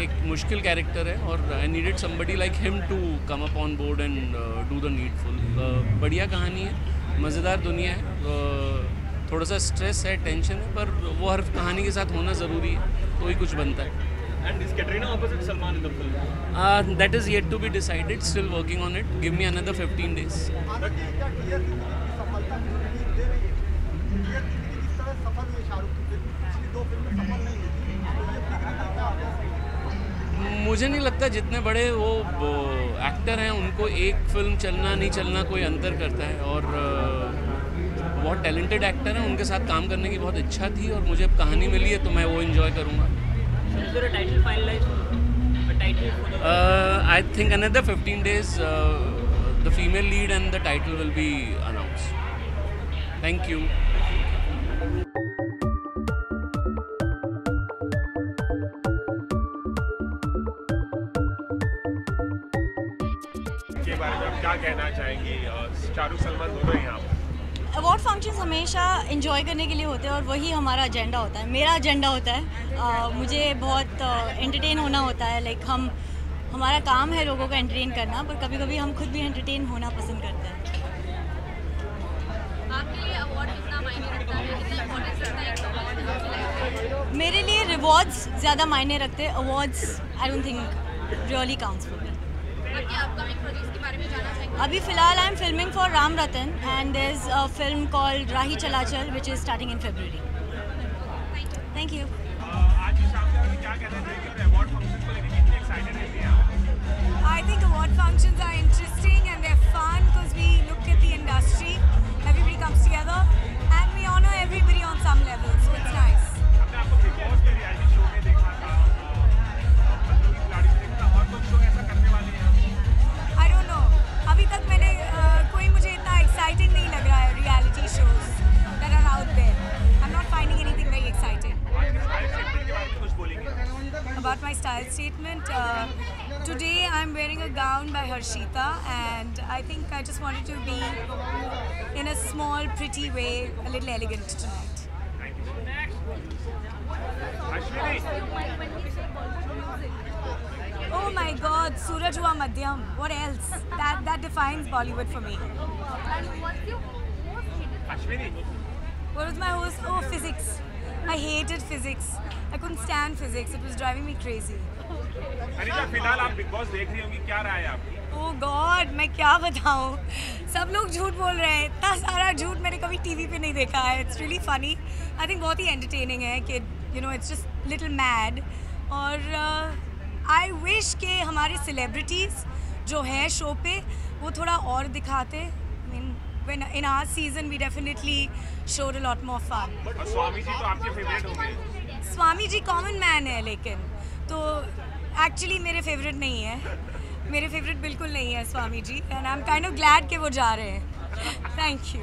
Speaker 16: एक मुश्किल character है और I needed somebody like him to come up on board and do the needful. बढ़िया कहानी है, मज़ेदार दुनिया है, थोड़ा सा स्ट्रेस है, टेंशन है, पर वो हर कहानी के साथ होना ज़रूरी है, तो ही कुछ बनता है।
Speaker 1: And is Katrina opposite Salman in the film?
Speaker 16: That is yet to be decided. Still working on it. Give me another 15 days. मुझे नहीं लगता जितने बड़े वो एक्टर हैं उनको एक फिल्म चलना नहीं चलना कोई अंतर करता है, और बहुत टैलेंटेड एक्टर हैं, उनके साथ काम करने की बहुत इच्छा थी और मुझे अब कहानी मिली है तो मैं वो एंजॉय करूँगा।
Speaker 17: Is there a title finalized? A title for the
Speaker 16: I think another 15 days, the female lead and the title will be announced. Thank you.
Speaker 5: के बारे में आप क्या कहना चाहेंगे? शाहरुख सलमान दोनों ही यहाँ पर।
Speaker 18: अवार्ड फंक्शंस हमेशा एंजॉय करने के लिए होते हैं और वही हमारा एजेंडा होता है, मेरा एजेंडा होता है। मुझे बहुत एंटरटेन होना होता है, लाइक हमारा काम है लोगों को एंटरटेन करना, पर कभी कभी हम खुद भी एंटरटेन होना पसंद करते हैं।
Speaker 9: आपके लिए अवार्ड कितना मायने रखता है, कितना इम्पोर्टेंस रखता है एक अवार्ड?
Speaker 18: मेरे लिए रिवॉर्ड्स ज़्यादा मायने रखते हैं, awards I don't think really counts for me.
Speaker 9: आपके अपकमिंग प्रोजेक्ट्स के बारे में जानना चाहेंगे?
Speaker 18: अभी फ़िलहाल I am filming for Ram Ratan and there is a film called Rahi Chalachal which is starting in February। Thank you.
Speaker 5: आज की शाम में क्या कहना चाहिए अवार्ड फंक्शन को लेकर, कितने एक्साइटेड रहते हैं आप?
Speaker 10: I think award functions are interesting and they're fun because we look at the industry, everybody comes together and we honor everybody on some level, so it's nice.
Speaker 5: हमने आपको big boss में reality show में देखा था, पत्तों की खिलाड़ी में देखा, और कुछ शो ऐसा करने वाले हैं?
Speaker 10: I don't know. अभी तक मैंने कोई मुझे इतना exciting नहीं लग रहा है reality shows that are out there. I'm not finding anything very exciting. About my style statement, today I'm wearing a gown by Harshita and I think I just wanted to be in a small pretty way, a little elegant tonight. Oh my god, Suraj hua madhyam. What else? That defines Bollywood for me. What was my host? Oh, physics. I hated physics. I couldn't stand physics. It was driving me crazy.
Speaker 5: Anita, फिलहाल आप big boss देख रही होंगी, क्या राय है आपकी?
Speaker 10: Oh God, मैं क्या बताऊँ? सब लोग झूठ बोल रहे हैं, इतना सारा झूठ मैंने कभी टीवी पे नहीं देखा है। It's really funny. I think बहुत ही entertaining है कि you know it's just little mad. और I wish कि हमारे celebrities जो हैं शो पे वो थोड़ा और दिखाते। I mean, when in our season we definitely showed a lot more fun.
Speaker 5: और स्वामी जी तो आपके फेवरेट होंगे?
Speaker 10: स्वामी जी कॉमन मैन है, लेकिन तो एक्चुअली मेरे फेवरेट नहीं है, मेरे फेवरेट बिल्कुल नहीं है Swami ji, and I am kind of glad कि वो जा रहे हैं। Thank you.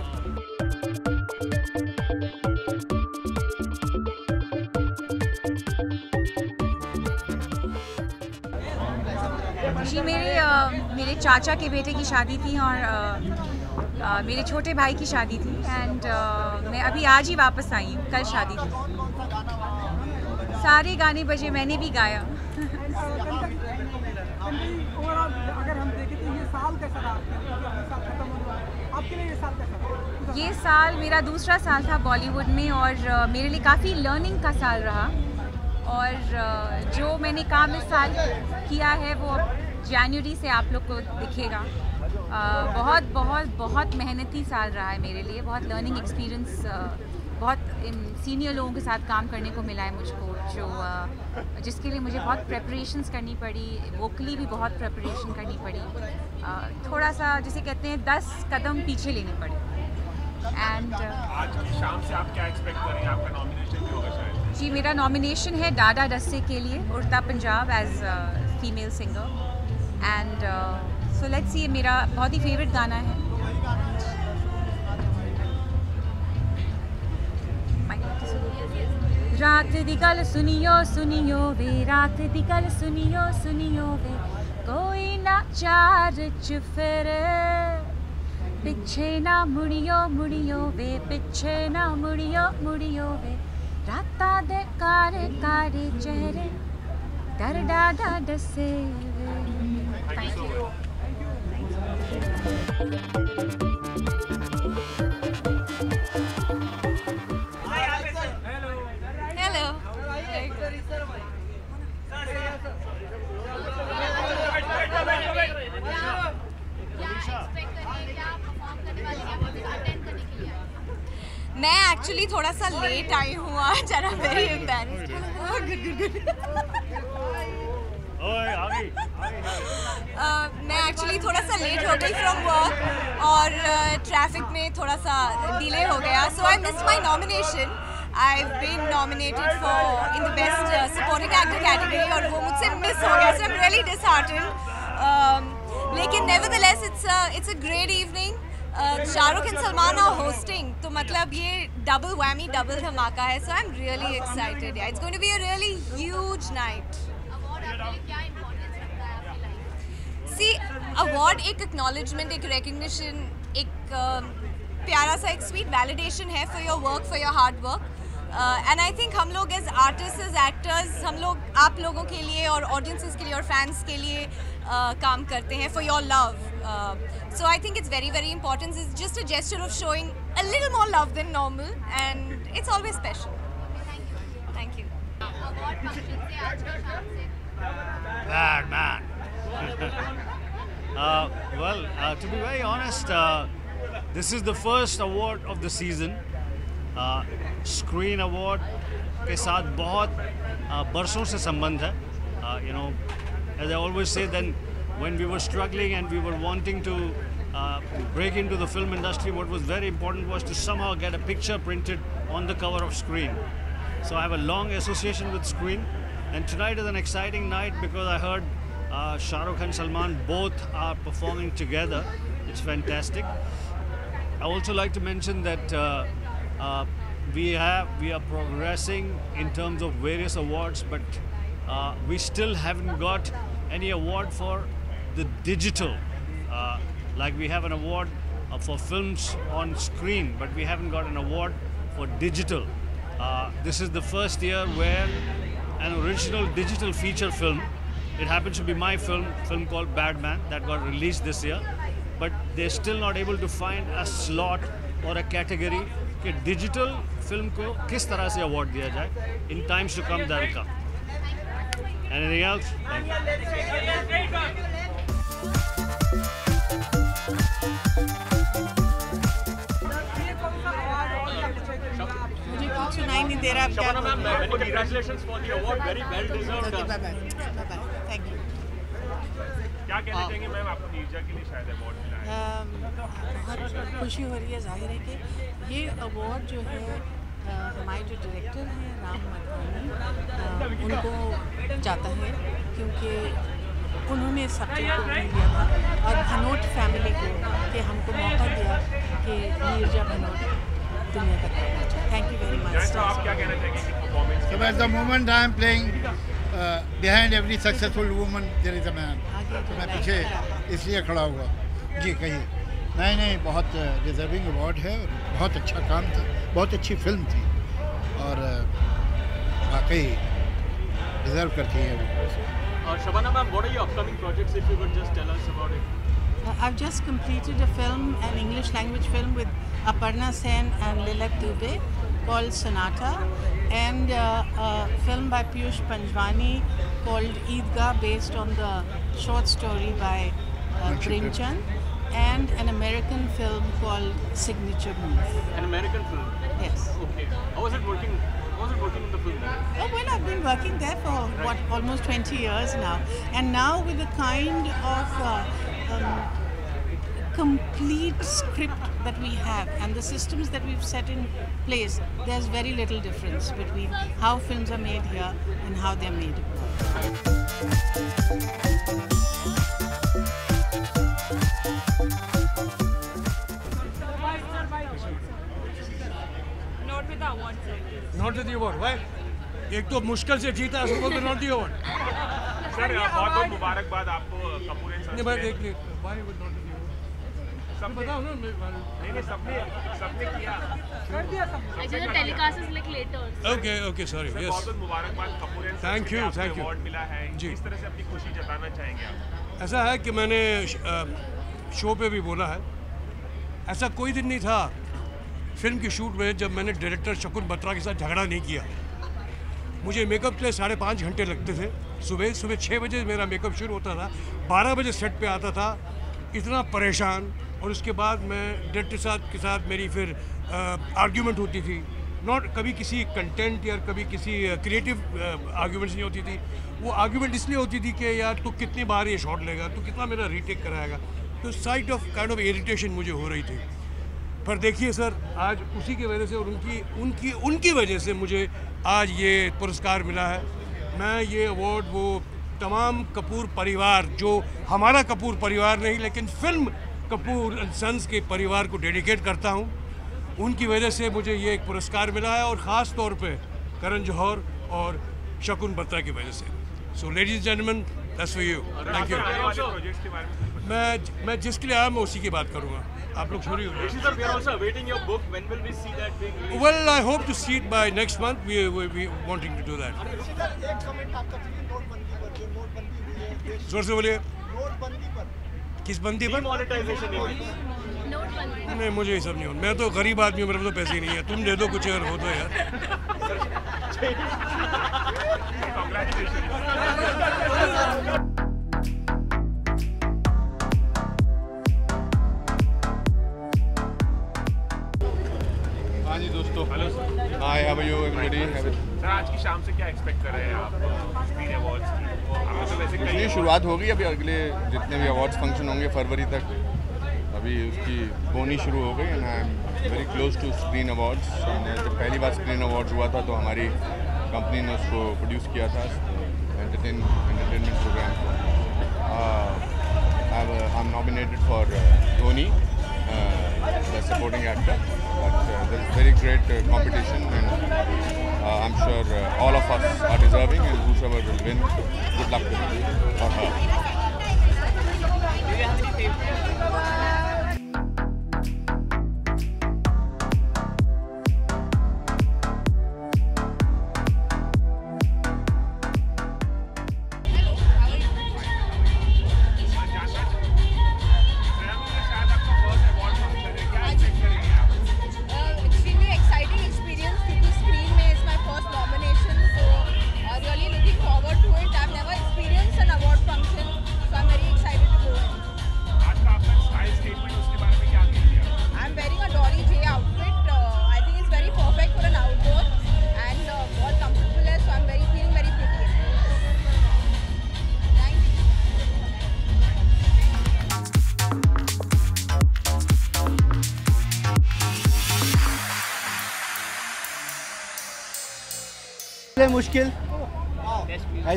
Speaker 19: जी मेरे चाचा के बेटे की शादी थी और मेरे छोटे भाई की शादी थी एंड मैं अभी आज ही वापस आई हूँ, कल शादी थी। सारे गाने बजे, मैंने भी गाया।
Speaker 6: अगर हम देखें तो ये साल कैसा रहा आपके लिए? ये साल कैसा रहा?
Speaker 19: ये साल मेरा दूसरा साल था बॉलीवुड में और मेरे लिए काफ़ी लर्निंग का साल रहा और जो मैंने काम इस साल किया है वो जनवरी से आप लोग को दिखेगा। बहुत बहुत बहुत मेहनती साल रहा है मेरे लिए, बहुत लर्निंग एक्सपीरियंस, बहुत सीनियर लोगों के साथ काम करने को मिला है मुझको, जो जिसके लिए मुझे बहुत प्रेपरेशंस करनी पड़ी, वोकली भी बहुत प्रेपरेशन करनी पड़ी, थोड़ा सा जिसे कहते हैं 10 कदम पीछे लेने पड़े। एंड
Speaker 5: आज शाम से आप क्या एक्सपेक्ट कर रही हैं? आपका नॉमिनेशन भी होगा शायद?
Speaker 19: जी मेरा नॉमिनेशन है डाडा डस्से के लिए, Udta Punjab as female singer, and so let's see, मेरा बहुत ही फेवरेट गाना है। रात दी गल सुनियो सुनियो वे, रात दी गल सुनियो सुनियो वे, कोई ना चार च फिरे, पिछे ना मुड़ियो मुड़ियो वे, पिछे ना मुड़ियो मुड़ियो वे, राता दे कारे कारे चेहरे डर डाडा डसे वे। Thank you.
Speaker 10: मैं एक्चुअली थोड़ा सा लेट आई हूँ आज, and I am very embarrassed. मैं एक्चुअली थोड़ा सा लेट हो गई फ्रॉम वर्क और ट्रैफिक में थोड़ा सा डिले हो गया, so I missed my nomination. I've been nominated for in the best supporting actor category और वो मुझसे मिस हो गया, so I'm really disheartened. लेकिन nevertheless it's a great evening. Shahrukh and Salman are hosting, तो मतलब ये double whammy, double धमाका है, so I'm really excited. Yeah, it's going to be a really huge night. See, award एक acknowledgement, एक recognition, एक प्यारा सा एक sweet validation है for your work, for your hard work. And I think हम लोग as artists, as actors, हम लोग आप लोगों के लिए और audiences के लिए और fans के लिए काम करते हैं for your love. So I think it's very very important. It's just a gesture of showing a little more love than normal, and it's always special. Thank you.
Speaker 12: Bad man. To be very honest, this is the first award of the season. Screen award के साथ बहुत बरसों से संबंध है. You know, as I always say, then when we were struggling and we were wanting to break into the film industry, what was very important was to somehow get a picture printed on the cover of Screen. So I have a long association with Screen, and tonight is an exciting night because I heard Shah Rukh and Salman both are performing together. It's fantastic. I also like to mention that we are progressing in terms of various awards, but we still haven't got any award for the digital. Like we have an award for films on screen, but we haven't got an award for digital. This is the first year where an original digital feature film, it happens to be my film called Bad Man, that got released this year, but they're still not able to find a slot or a category कि digital film को किस तरह से award दिया जाए. In times to come, that'll come. Anything else?
Speaker 6: मुझे कुछ सुनाई नहीं दे रहा है.
Speaker 1: Shabana ma'am, many congratulations for the award. Very well deserved.
Speaker 6: Bye bye. Thank you.
Speaker 5: क्या कहना चाहेंगे मैम, आपको नीरजा के लिए शायद अवार्ड मिला है?
Speaker 6: बहुत खुशी हो रही है. जाहिर है कि ये अवार्ड जो है हमारे जो डायरेक्टर हैं राम मधवानी, उनको जाता है क्योंकि उन्होंने सब्जेक्ट को लिया था और भनोट फैमिली को कि हमको मौका दिया कि नीरजा भनोट दुनिया तक पहुंचना चाहिए. Thank you very much.
Speaker 5: आप क्या कहना चाहेंगे performance?
Speaker 20: So at the moment I am playing behind every successful woman there is a man. तो मैं पीछे इसलिए खड़ा हुआ. जी कहिए. नहीं बहुत डिजर्विंग अवार्ड है और बहुत अच्छा काम था, बहुत अच्छी फिल्म थी और वाकई डिजर्व करती है.
Speaker 1: Shabana ma'am, what are your upcoming projects, if you could just tell us about it?
Speaker 6: I've just completed a film, an English language film with Aparna Sen and Lilat Dubey called Sonata, and a film by Piyush Panjwani called Eidgah, based on the short story by Premchand, and an American film called Signature Move.
Speaker 1: An American film?
Speaker 6: Yes.
Speaker 1: Okay. How was it working? How was it working in the film?
Speaker 6: Oh well, I've been working there for almost 20 years now, and now with the kind of complete script that we have and the systems that we've set in place, there's very little difference between how films are made here and how they're made abroad. the awards.
Speaker 21: Not the award. Why? एक तो मुश्किल से जीता उसको बोलते not the award.
Speaker 5: Sir बहुत मुबारकबाद आपको कपूर एंड सन्स।
Speaker 21: नहीं भाई एक minute. Why would not the award? सब बताओ ना.
Speaker 5: नहीं सबने किया.
Speaker 6: कर दिया सब.
Speaker 9: Actually the telecast is like later.
Speaker 21: Okay sorry. Yes.
Speaker 5: बहुत मुबारकबाद Kapoor and sons.
Speaker 21: Thank you.
Speaker 5: Award मिला है. किस तरह से अपनी खुशी जताना चाहेंगे आप?
Speaker 21: ऐसा है कि मैंने शो पे भी बोला है, ऐसा कोई दिन नहीं था फिल्म की शूट में जब मैंने डायरेक्टर शकुन बत्रा के साथ झगड़ा नहीं किया। मुझे मेकअप के लिए 5.5 घंटे लगते थे। सुबह 6 बजे मेरा मेकअप शुरू होता था, 12 बजे सेट पे आता था, इतना परेशान। और उसके बाद मैं डायरेक्टर के साथ मेरी फिर आर्ग्यूमेंट होती थी, नॉट कभी किसी कंटेंट या कभी किसी क्रिएटिव आर्ग्यूमेंट्स नहीं होती थी। वो आर्ग्यूमेंट इसलिए होती थी कि यार तू कितनी बार ये शॉट लेगा, तू कितना मेरा रीटेक कराएगा। तो side of kind of irritation मुझे हो रही थी। पर देखिए सर, आज उसी की वजह से और उनकी वजह से मुझे आज ये पुरस्कार मिला है। मैं ये अवार्ड वो तमाम कपूर परिवार, जो हमारा कपूर परिवार नहीं लेकिन फिल्म कपूर एंड सन्स के परिवार को डेडिकेट करता हूँ। उनकी वजह से मुझे ये एक पुरस्कार मिला है और ख़ास तौर पे करण जौहर और शकुन बत्रा की वजह से। So ladies and gentleman, that's for you. Thank you. मैं जिसके लिए आया मैं उसी की बात करूँगा। आप लोग छोड़िए। Well, I hope to see it by next month. We wanting to do that. जोर से बोलिए। किस बंदी पर? नहीं, मुझे ये सब नहीं हो। मैं तो गरीब आदमी हूँ, मेरे पास तो पैसे ही नहीं है। तुम दे दो कुछ अगर हो तो यार।
Speaker 5: हाँ जी दोस्तों, hello sir.
Speaker 22: Hi, how are you everybody?
Speaker 5: Sir आज की शाम से क्या एक्सपेक्ट कर रहे हैं आप स्क्रीन अवार्ड्स की? तो वैसे
Speaker 22: इसकी शुरुआत होगी, अभी अगले जितने भी अवार्ड्स फंक्शन होंगे फरवरी तक, अभी उसकी बोनी शुरू हो गई। And I am very close to screen awards. जब पहली बार स्क्रीन अवार्ड्स हुआ था तो हमारी कंपनी ने उसको प्रोड्यूस किया था, entertainment programme. I am nominated for Dhoni, the supporting actor, but there is very great competition, and I'm sure all of us are deserving, and whoever will win, good luck to him or her.
Speaker 6: Do you have any favorites?
Speaker 23: मुश्किल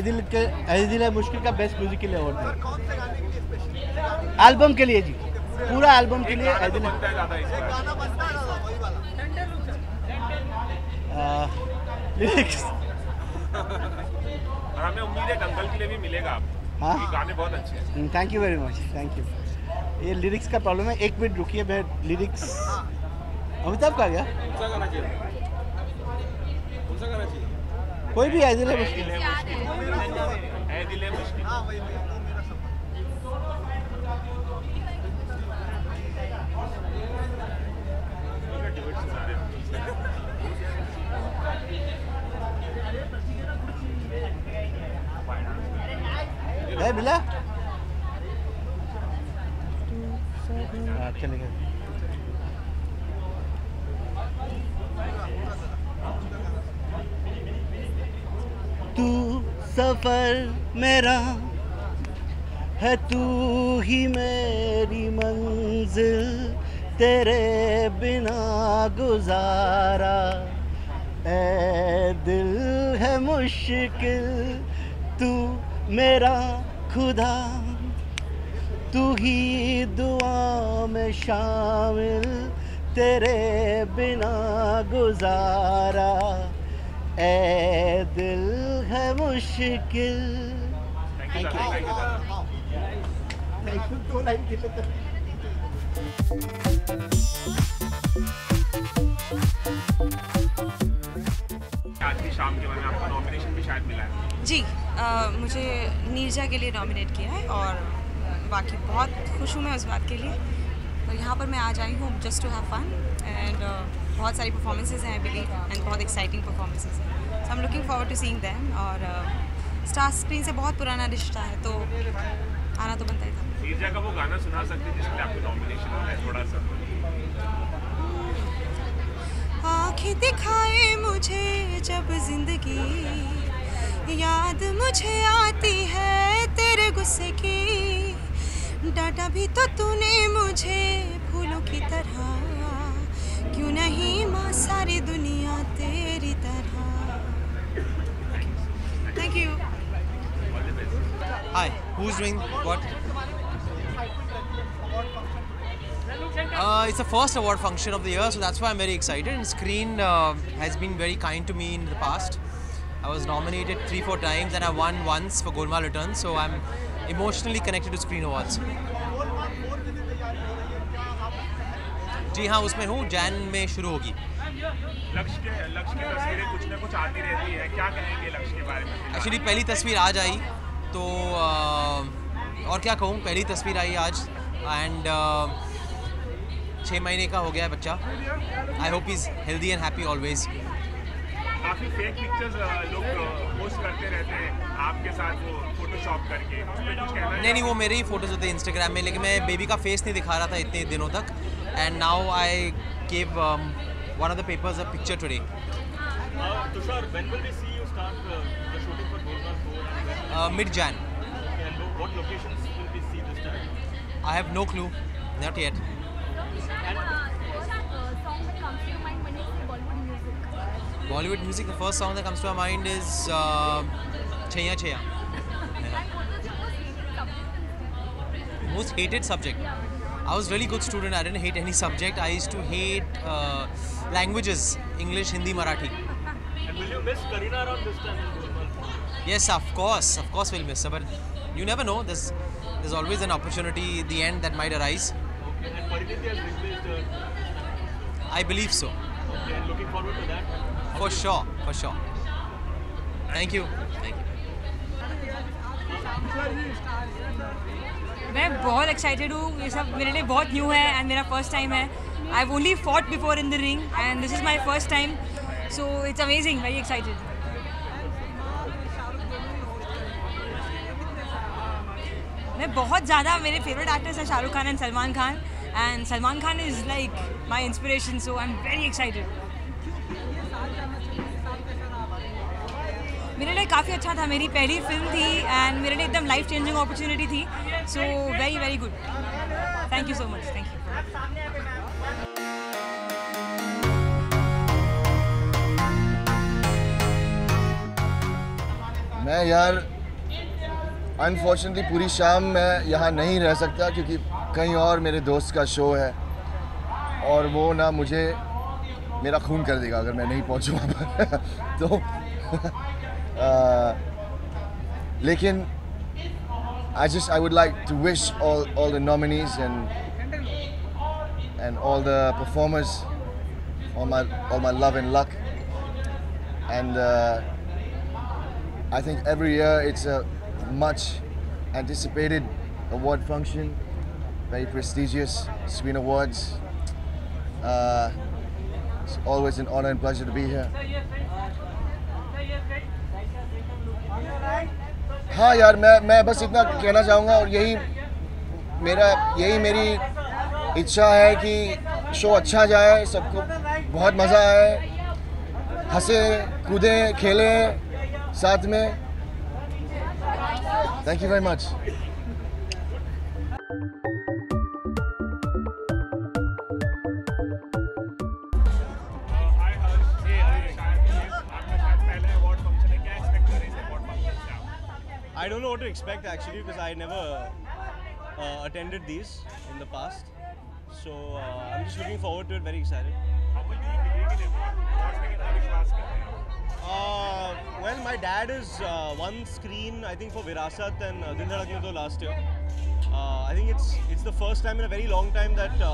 Speaker 23: दिल है मुश्किल का best musical award है album के लिए जी, पूरा album के लिए लिरिक्स।
Speaker 5: हमें उम्मीद है दंगल के लिए भी मिलेगा आपको।
Speaker 23: हाँ,
Speaker 5: गाने बहुत अच्छे हैं।
Speaker 23: Thank you very much, thank you. ये लिरिक्स का प्रॉब्लम है, 1 मिनट रुकिए, मैं लिरिक्स। अमिताभ का गया कोई भी है दिल है मुश्किल है
Speaker 5: दिल है मुश्किल।
Speaker 23: है मिला चलेगा। तू सफर मेरा है, तू ही मेरी मंजिल, तेरे बिना गुजारा ए दिल है मुश्किल, तू मेरा खुदा, तू ही दुआ में शामिल, तेरे बिना गुजारा ए दिल है मुश्किल। Thank you. दो लाइन की
Speaker 5: आज की शाम के बारे में आपको नॉमिनेशन भी शायद मिला है।
Speaker 10: जी मुझे नीरजा के लिए नॉमिनेट किया है और बाकी बहुत खुश हूँ मैं उस बात के लिए। तो यहाँ पर मैं आज आई हूँ just to have fun and बहुत सारी परफॉर्मेंसेज हैं आई बिलीव एंड बहुत एक्साइटिंग परफॉर्मेंसेज हैं। So I am looking forward to seeing them और स्टार स्क्रीन से बहुत पुराना रिश्ता है तो आना तो बनता ही था।
Speaker 5: नीरजा का वो गाना सुना सकते हैं जिसमें आपको नॉमिनेशन मिला है थोड़ा सा?
Speaker 10: आँखें दिखाए मुझे जब जिंदगी याद मुझे आती है तेरे गुस्से की। डांटा भी तो तूने मुझे फूलों की तरह, क्यों नहीं माँ सारी दुनिया तेरी तरह। Thank you.
Speaker 2: Hi, who's doing what? It's the first award function of the year, so that's why I'm very excited. And Screen has been very kind to me in the past. I was nominated 3-4 times and I won once for Golmaal Returns, so I'm emotionally connected to Screen Awards. जी हाँ, उसमें हूँ, जैन में शुरू होगी।
Speaker 5: लक्ष्य की तस्वीरें कुछ ना कुछ आती रहती है, क्या कहेंगे लक्ष्य के बारे में?
Speaker 2: एक्चुअली पहली तस्वीर आज आई तो और क्या कहूँ, पहली तस्वीर आई आज एंड 6 महीने का हो गया है बच्चा। I hope is healthy and happy always.
Speaker 5: काफ़ी फेक पिक्चर्स लोग पोस्ट करते रहते हैं आपके साथ, वो फोटोशॉप करके, उस पर कुछ कहना है?
Speaker 2: नहीं, वो मेरे ही फोटोज होते हैं इंस्टाग्राम में, लेकिन मैं बेबी का फेस नहीं दिखा रहा था इतने दिनों तक। And now I give one of the papers a picture today.
Speaker 1: Tushar, when will we see you start the shooting for Golmaal 4?
Speaker 2: Mid-Jan.
Speaker 1: And what locations will we see this time?
Speaker 2: I have no clue, not yet. Bollywood music, the first song that comes to my mind is Chaiya Chaiya. Most hated subject. I was really good student. I didn't hate any subject. I used to hate languages, English, Hindi, Marathi.
Speaker 1: And will you miss Kareena around this time in Golmaal?
Speaker 2: Yes, of course we'll miss her. But you never know. There's always an opportunity at the end that might arise.
Speaker 1: Okay. And Pariniti has replaced her.
Speaker 2: I believe so.
Speaker 1: Okay. And looking forward to that.
Speaker 2: For sure. Thank you.
Speaker 3: मैं बहुत excited हूँ, ये सब मेरे लिए बहुत new है and मेरा फर्स्ट टाइम है। I have only fought before in the ring and this is my first time, so it's amazing, very excited. मैं बहुत ज़्यादा, मेरे फेवरेट एक्टर्स हैं Shahrukh Khan and Salman Khan is like my inspiration, so I am very excited. मेरे लिए काफ़ी अच्छा था, मेरी पहली फिल्म थी एंड मेरे लिए एकदम लाइफ चेंजिंग अपॉर्चुनिटी थी, so very very good. Thank you so much. Thank you.
Speaker 8: मैं यार अनफॉर्चुनेटली पूरी शाम मैं यहाँ नहीं रह सकता क्योंकि कहीं और मेरे दोस्त का शो है और वो ना मुझे मेरा खून कर देगा अगर मैं नहीं पहुँचूँ वहाँ पर तो लेकिन I would like to wish all the nominees and all the performers all my love and luck, and I think every year it's a much anticipated award function, very prestigious, Screen Awards. It's always an honor and pleasure to be here. हाँ यार, मैं बस इतना कहना चाहूँगा और यही मेरी इच्छा है कि शो अच्छा जाए, सबको बहुत मज़ा आए, हंसे कूदे खेले साथ में। Thank you very much.
Speaker 23: I don't know what to expect actually because I never attended these in the past.
Speaker 4: So I'm just looking forward to it. Very excited.
Speaker 5: How will you believe in awards में कितना विश्वास करते हैं?
Speaker 4: Well, my dad is one screen I think for Virasat and Dil Dhadakne Do last year. I think it's the first time in a very long time that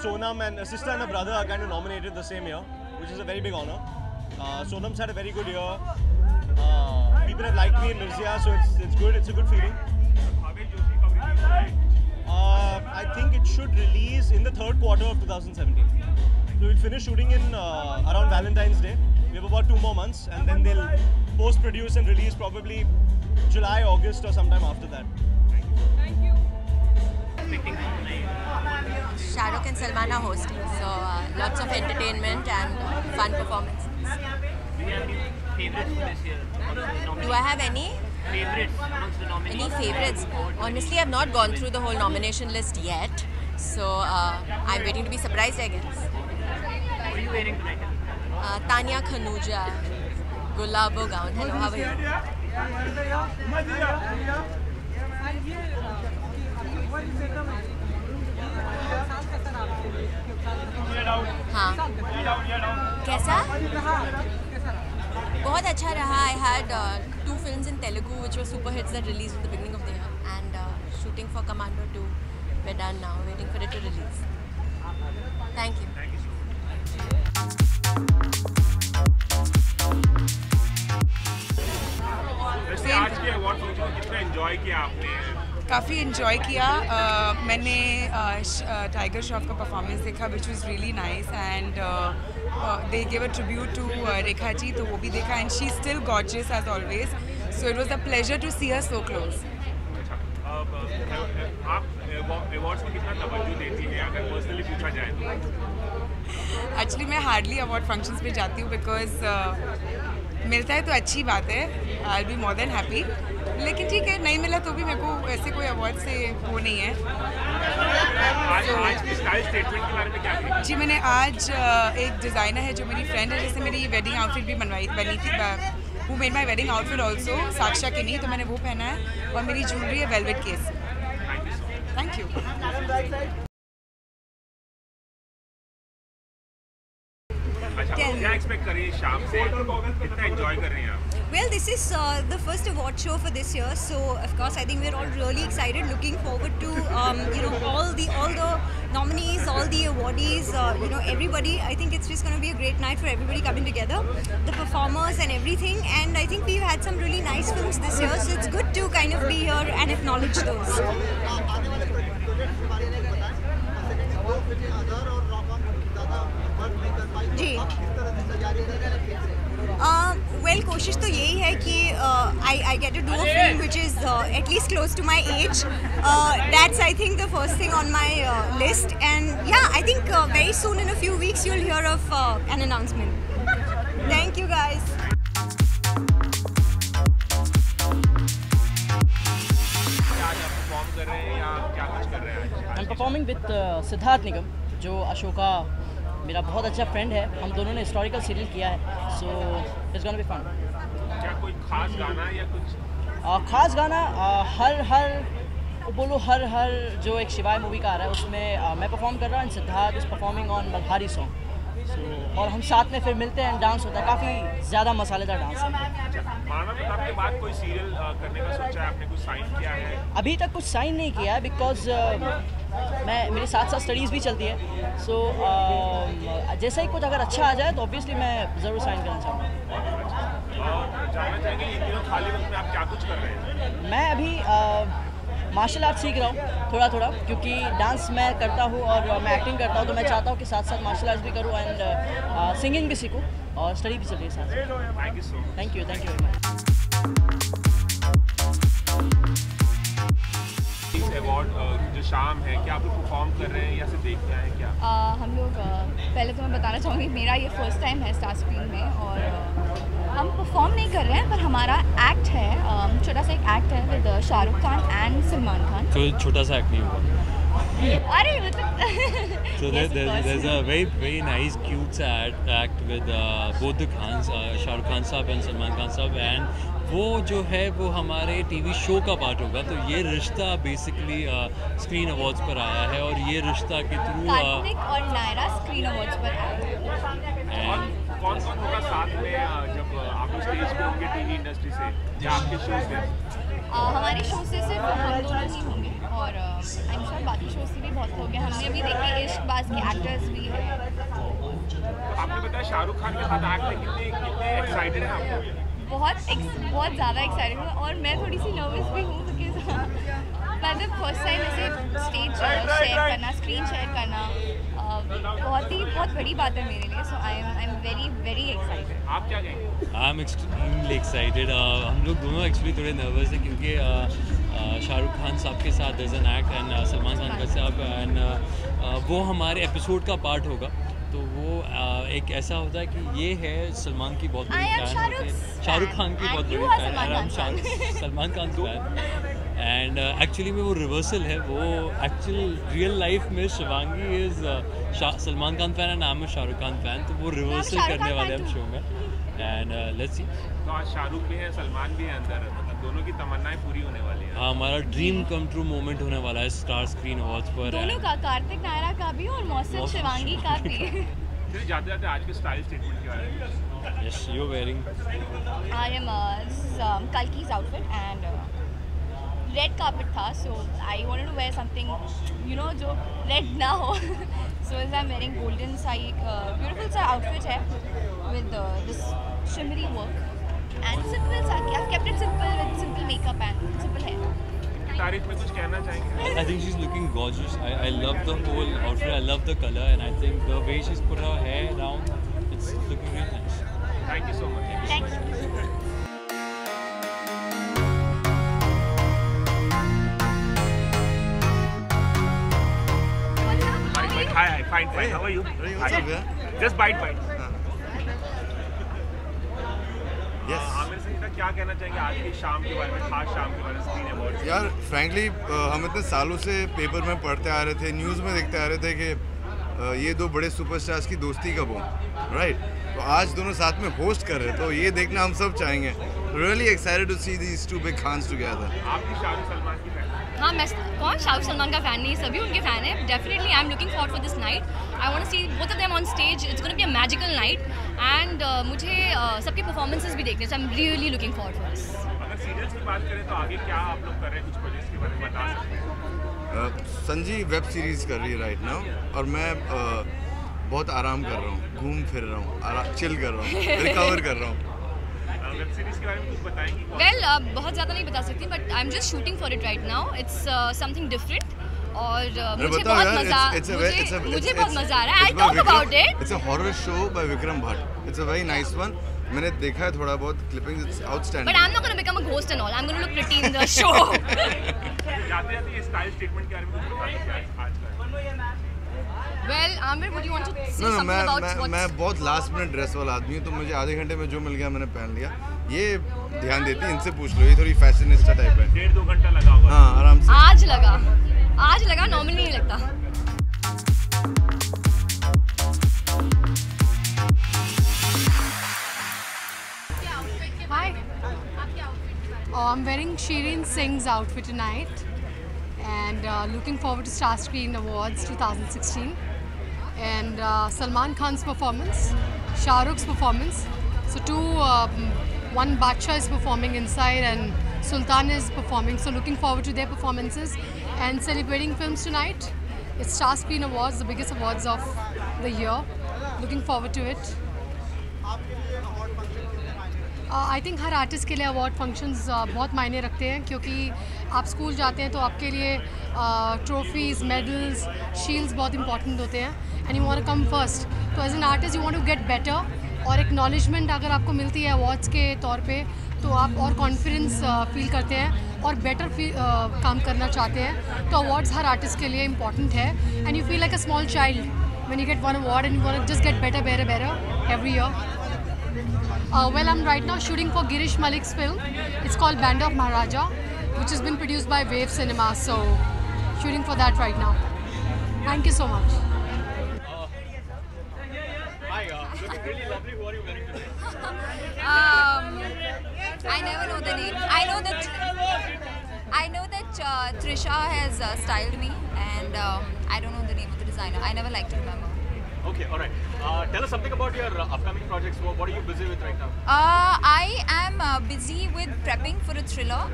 Speaker 4: Sonam and a sister and a brother are kind of nominated the same year, which is a very big honor. Sonam's had a very good year. People have liked me in Mirzya, so it's good. It's a good feeling. I think it should release in the third quarter of 2017. So we'll finish shooting in around Valentine's Day. We have about 2 more months, and then they'll post-produce and release probably July, August, or sometime after that.
Speaker 11: Shah Rukh and Salman are hosting, so lots of entertainment and fun performances.
Speaker 17: Do you have any favorites for this year?
Speaker 11: Do I have any?
Speaker 17: Favorites amongst the nominees?
Speaker 11: Any favorites? Honestly, I've not gone through the whole nomination list yet, so I'm waiting to be surprised, I guess.
Speaker 17: What are you wearing tonight?
Speaker 11: Tanya Khanuja, Gulabo gown. Hello, how are you? हाँ कैसा बहुत अच्छा रहा I had 2 films in Telugu which were super hits that released at the beginning of the year and shooting for Commando 2 we're done now waiting for it to release. Thank you.
Speaker 5: वैसे आज के award function को कितना enjoy किया आपने?
Speaker 13: काफ़ी enjoy किया मैंने टाइगर श्रॉफ का परफॉर्मेंस देखा which was really nice and they give a tribute to Rekha ji तो वो भी देखा and she still gorgeous as always so it was a pleasure to see her so close.
Speaker 5: आप अवार्ड्स में कितना तवज्जो देती हैं अगर पर्सनली पूछा जाए तो?
Speaker 13: एक्चुअली मैं हार्डली अवार्ड फंक्शंस पे जाती हूँ बिकॉज मिलता है तो अच्छी बात है I will be more than happy लेकिन ठीक है नहीं मिला तो भी मेरे को ऐसे कोई अवार्ड से वो नहीं है.
Speaker 5: आज की स्टाइल स्टेटमेंट के बारे में क्या कहेंगे?
Speaker 13: जी मैंने आज एक डिज़ाइनर है जो मेरी फ्रेंड है जिससे मेरी वेडिंग आउटफिट भी बनी थी वो made my wedding outfit also Saksha के नहीं तो मैंने वो पहना है और मेरी ज्वेलरी है वेलवेट केस. Thank you.
Speaker 5: क्या एक्सपेक्ट कर रही है शाम से कितना एंजॉय कर रहे हैं आप?
Speaker 18: Well, this is the first award show for this year, so of course I think we're all really excited, looking forward to all the nominees, all the awardees, everybody. I think it's just going to be a great night for everybody coming together, the performers and everything. And I think we've had some really nice films this year, so it's good to kind of be here and acknowledge those. जी well कोशिश तो यही है कि I get to do a film which is atleast close to my age. That's I think the first thing on my list and yeah I think very soon in a few weeks you will hear of an announcement. Thank you guys.
Speaker 24: I'm performing with Siddharth Nigam जो अशोका मेरा बहुत अच्छा friend है. हम दोनों ने historical serial किया है so it's gonna be fun.
Speaker 5: क्या कोई खास गाना या कुछ
Speaker 24: खास गाना हर जो एक शिवाय मूवी का आ रहा है उसमें मैं परफॉर्म कर रहा हूँ and Siddharth is performing on Malhari song और हम साथ में फिर मिलते हैं डांस होता है. काफ़ी ज़्यादा मसालेदार डांस है.
Speaker 5: मानव प्रताप के बाद कोई सीरियल करने का सोचा है आपने? कुछ साइन किया है?
Speaker 24: अभी तक कुछ साइन नहीं किया है बिकॉज मेरे साथ स्टडीज़ भी चलती है सो जैसा ही कुछ अगर अच्छा आ जाए तो ऑब्वियसली मैं ज़रूर साइन करना चाहूँगा.
Speaker 5: जानना चाहेंगे इन दिनों खाली वक्त में आप क्या कुछ कर रहे हैं?
Speaker 24: मैं अभी मार्शल आर्ट सीख रहा हूँ थोड़ा क्योंकि डांस मैं करता हूँ और मैं एक्टिंग करता हूँ तो मैं चाहता हूँ कि साथ साथ मार्शल आर्ट्स भी करूँ एंड सिंगिंग भी सीखूँ और स्टडी भी चल रही है साथ. Thank you very much.
Speaker 5: Award जो शाम है क्या आप लोग परफॉर्म कर रहे हैं या सिर्फ देखते हैं क्या?
Speaker 25: हम लोग पहले तो मैं बताना चाहूँगी मेरा ये फर्स्ट टाइम है स्टार स्क्रीन में और हम परफॉर्म नहीं कर रहे हैं पर हमारा एक्ट है छोटा सा एक एक्ट है विद शाहरुख खान एंड सलमान खान.
Speaker 26: तो छोटा सा एक्ट नहीं हुआ.
Speaker 25: अरे मतलब
Speaker 26: So there's a very nice cute act with both the Khans, Shah Rukh Khan Sahab and Salman Khan Sahab, and वो जो है वो हमारे टीवी शो का पार्ट होगा। तो ये रिश्ता बेसिकली स्क्रीन अवार्ड्स पर आया है और ये रिश्ता के थ्रू
Speaker 25: कार्तिक और नायरा स्क्रीन अवार्ड्स पर आए।
Speaker 5: कौन कौन होगा साथ में जब आप स्टेज पे होंगे टीवी इंडस्ट्री से या आपके शो से?
Speaker 25: हमारे शो से सिर्फ हम दोनों ही होंगे और आई एम श्योर बाकी शो से भी बहुत लोग हैं। हमने अभी देखे इश्कबाज के एक्टर्स भी हैं।
Speaker 5: आपने बताया शाहरुख खान के साथ एक्ट में कितने एक्साइटेड हैं आप?
Speaker 25: बहुत ज़्यादा एक्साइटेड हूँ और मैं थोड़ी सी नर्वस भी हूँ बिकॉज मतलब फर्स्ट टाइम ऐसे स्टेज शेयर करना, स्क्रीन शेयर करना बहुत बड़ी बात है मेरे लिए। सो आई एम वेरी एक्साइटेड।
Speaker 5: आप क्या कहेंगे?
Speaker 26: I am extremely excited. हम लोग दोनों एक्चुअली थोड़े नर्वस हैं क्योंकि शाहरुख खान साहब के साथ as an act and Salman Khan का साहब एंड वो हमारे एपिसोड का पार्ट होगा। तो वो एक ऐसा होता है कि ये है सलमान की बहुत बड़ी फैन होती है, शाहरुख खान की बहुत बड़ी फैन है, हम Salman Khan fan and actually में वो रिवर्सल है। वो एक्चुअल रियल लाइफ में Shivangi is Salman Khan fan and I M Shahrukh Khan fan. तो वो रिवर्सल करने वाले हम शो में एंड लेट्स सी।
Speaker 5: तो आज शाहरुख भी है, सलमान भी है अंदर, मतलब दोनों की तमान्नाएं पूरी होने वाली है।
Speaker 26: हाँ, हमारा ड्रीम कम ट्रू मोमेंट होने वाला है स्टार स्क्रीन अवार्ड्स पर।
Speaker 25: दोनों का, कार्तिक नायरा का भी और मौसम शिवांगी का भी।
Speaker 5: चलिए जाते जाते आज के स्टाइल स्टेटमेंट के बारे में।
Speaker 26: Yes, you are wearing.
Speaker 25: I am Kalki's outfit and red carpet था, so I wanted to wear something you know जो रेड ना हो। So I am wearing golden सा एक ब्यूटीफुल सा आउटफिट है with this shimmery work and simple सा, I have kept it simple with simple makeup and simple hair.
Speaker 5: तारीफ में कुछ कहना चाहेंगे?
Speaker 26: I think she's looking gorgeous. I love the whole outfit. I love the color, and I think the way she's put her hair down, it's looking really nice.
Speaker 5: Thank you so much.
Speaker 25: Thank you.
Speaker 5: Hi, fine. How are you?
Speaker 7: What's up, yeah?
Speaker 5: Just bite.
Speaker 7: Yes.
Speaker 5: Aamir से क्या कहना चाहेंगे आज की शाम के बारे में, खास शाम के बारे में स्क्रीन अवार्ड्स?
Speaker 7: यार फ्रैंकली हम इतने सालों से पेपर में पढ़ते आ रहे थे, न्यूज़ में देखते आ रहे थे कि ये दो बड़े सुपरस्टार्स की दोस्ती कब हो, राइट? तो आज दोनों साथ में होस्ट कर रहे हैं, तो ये देखना हम सब चाहेंगे। Really excited to see these two big Khans together.
Speaker 5: आप भी शाहरुख सलमान की फैन?
Speaker 12: हाँ, मैं कौन शाहरुख सलमान का फ़ैन नहीं, सभी उनके फ़ैन हैं। Definitely I am looking forward for this night. I want to see both of them on stage. It's gonna be a magical night and मुझे सबके परफॉर्मेंसेस भी देखने, so I am really looking forward for this.
Speaker 5: अगर serials की बात करें तो आगे क्या आप लोग कर रहे हैं, कुछ प्रोजेक्ट्स के बारे में बता सकते हैं?
Speaker 7: संजी वेब सीरीज़ कर रही है राइट नाउ और मैं बहुत आराम कर रहा हूँ, घूम फिर रहा हूँ, चिल कर रहा हूँ, रिकवर कर रहा हूँ।
Speaker 5: वेब सीरीज के बारे में कुछ बताएंगी?
Speaker 12: वेल बहुत ज़्यादा नहीं बता सकती, but I am just shooting for it right now. It's something different और मुझे बहुत मज़ा आ रहा है। I talk about it.
Speaker 7: It's a horror show by Vikram Bhatt. It's a very nice one. मैंने देखा है थोड़ा बहुत clippings, it's outstanding.
Speaker 12: But I am not gonna become a ghost and all. I am gonna look pretty in the show.
Speaker 5: जाते जाते ये style statement के बारे में कुछ बता सकते हैं आज का?
Speaker 12: Well, Amir, would you want to say something about what?
Speaker 7: मैं बहुत लास्ट मिनट ड्रेस वाला आदमी हूँ, तो मुझे आधे घंटे में जो मिल गया मैंने पहन लिया। ये ध्यान देती, इनसे पूछ लो, ये थोड़ी फैशनिस्टा टाइप है।
Speaker 5: 1.5-2 घंटा लगा होगा?
Speaker 7: हाँ, आराम से।
Speaker 12: आज लगा, नॉर्मली नहीं लगता।
Speaker 14: Hi. I'm wearing Shireen Singh's outfit tonight. And looking forward to Star Screen Awards 2016 and Salman Khan's performance, Shah Rukh's performance. So one Badshah is performing inside and Sultan is performing. So looking forward to their performances and celebrating films tonight. It's Star Screen Awards, the biggest awards of the year. Looking forward to it. I think her artist के लिए award functions बहुत मायने रखते हैं, क्योंकि आप school जाते हैं तो आपके लिए ट्रॉफीज़, मेडल्स, शील्ड्स बहुत इंपॉर्टेंट होते हैं and you want to come first. तो as an artist you want to get better और एक्नॉलेजमेंट अगर आपको मिलती है अवार्ड्स के तौर पे तो आप और कॉन्फिडेंस फील करते हैं और बेटर काम करना चाहते हैं। तो अवार्ड्स हर आर्टिस्ट के लिए इंपॉर्टेंट है and you feel like a small child when you get one award and you want to just get better every year. Well, I'm right now shooting for Girish Malik's film. It's called Band of Maharaja, which has been produced by Wave Cinema. So, shooting for that right now. Thank you so much.
Speaker 1: Hi, looking really lovely. Who are you wearing today?
Speaker 10: I never know the name. I know that Trisha has styled me, and I don't know the name of the designer. I never like to remember.
Speaker 1: Okay, all right. Tell us something about your upcoming projects. What are you busy with right now?
Speaker 10: I am busy with prepping for a thriller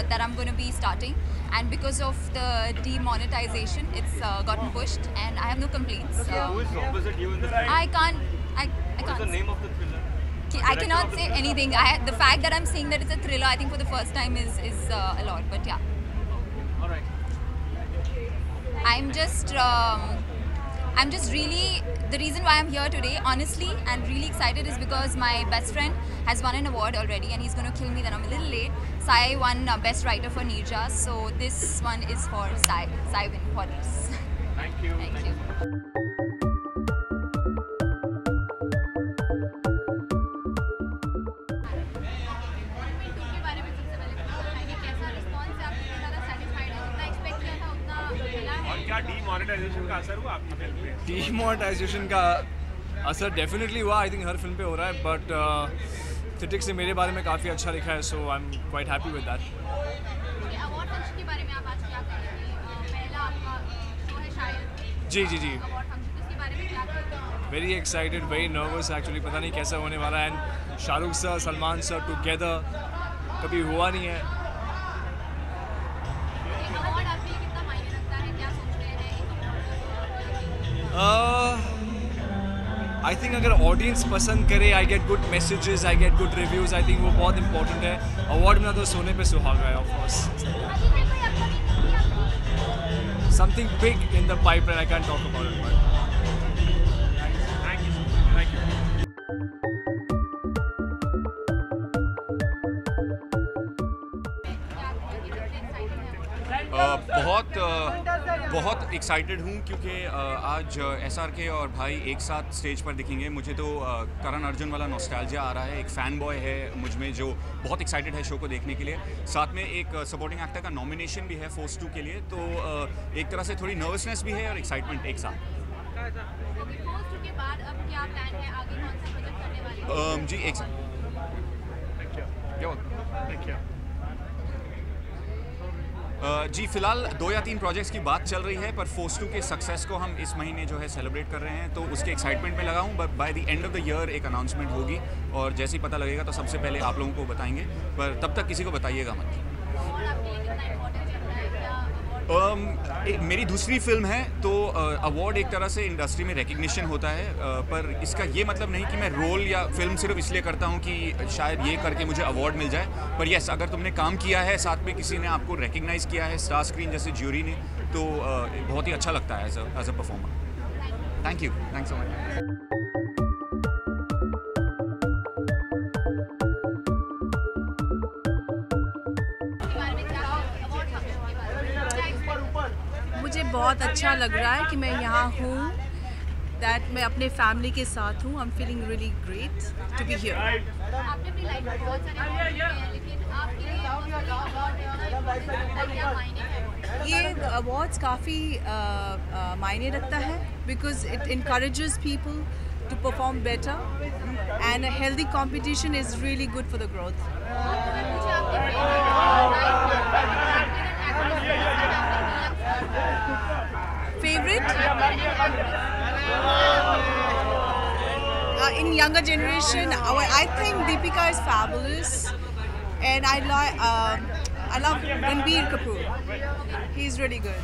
Speaker 10: that I'm going to be starting, and because of the demonetization, it's gotten pushed, and I have no complaints.
Speaker 1: Who is opposite you in this?
Speaker 10: I can't.
Speaker 1: What is the name of the thriller?
Speaker 10: I cannot say anything. The fact that I'm saying that it's a thriller, I think for the first time is a lot. But yeah.
Speaker 1: All right.
Speaker 10: I'm just really, the reason why I'm here today, honestly, and really excited is because my best friend has won an award already, and he's going to kill me that I'm a little late. Sai won Best Writer for Neerja, so this one is for Sai. Sai win for this.
Speaker 1: Thank you.
Speaker 10: Thank you.
Speaker 5: क्या demonetisation का असर हुआ आपकी film पे?
Speaker 9: Demonetisation का असर definitely हुआ, I think her film पे हो रहा है, बट क्रिटिक्स ने मेरे बारे में काफ़ी अच्छा लिखा है, so I am quite happy with that.
Speaker 12: Award function के बारे में आप आज क्या कहेंगे? पहला आपका शो है शायद।
Speaker 9: जी
Speaker 12: अवार्ड फंक्शन, उसके बारे में क्या कहेंगे?
Speaker 9: Very excited, very nervous actually, पता नहीं कैसा होने वाला है। And Shahrukh sir, Salman sir together कभी हुआ नहीं है। आई थिंक अगर ऑडियंस पसंद करे, I get good messages, I get good reviews, I think वो बहुत इंपॉर्टेंट है। अवार्ड में तो सोने पे सुहागा है, of course. Something big in the pipeline, I can talk about it, but
Speaker 5: thank you, thank you.
Speaker 15: बहुत एक्साइटेड हूँ क्योंकि आज SRK और भाई एक साथ स्टेज पर दिखेंगे। मुझे तो करण अर्जुन वाला नॉस्टैल्जिया आ रहा है। एक फ़ैन बॉय है मुझ में जो बहुत एक्साइटेड है शो को देखने के लिए। साथ में एक सपोर्टिंग एक्टर का नॉमिनेशन भी है फोर्स 2 के लिए, तो एक तरह से थोड़ी नर्वसनेस भी है और एक्साइटमेंट एक साथ। जी एक साथ। जी फ़िलहाल 2 या 3 प्रोजेक्ट्स की बात चल रही है, पर फोर्स 2 के सक्सेस को हम इस महीने जो है सेलिब्रेट कर रहे हैं, तो उसके एक्साइटमेंट में लगा हूँ। But by the end of the year एक अनाउंसमेंट होगी, और जैसे ही पता लगेगा तो सबसे पहले आप लोगों को बताएंगे, पर तब तक किसी को बताइएगा मत। मेरी दूसरी फिल्म है, तो अवार्ड एक तरह से इंडस्ट्री में रिकग्निशन होता है, पर इसका ये मतलब नहीं कि मैं रोल या फिल्म सिर्फ इसलिए करता हूँ कि शायद ये करके मुझे अवार्ड मिल जाए। पर यस, अगर तुमने काम किया है, साथ में किसी ने आपको रिकग्नाइज़ किया है स्टार स्क्रीन जैसे ज्यूरी ने, तो बहुत ही अच्छा लगता है as a performer. Thank you, thanks so much.
Speaker 16: मुझे बहुत अच्छा लग रहा है कि मैं यहाँ हूँ, दैट मैं अपने फैमिली के साथ हूँ। I am feeling really great to be here.
Speaker 12: आपने अपनी लाइफ में बहुत सारे अवार्ड जीते हैं, लेकिन आपके लिए
Speaker 16: ये अवार्ड्स काफ़ी मायने रखता है, because it encourages people to perform better, and a healthy competition is really good for the growth. Favorite? In younger generation, I think Deepika is fabulous, and I love Ranbir Kapoor. He's really good.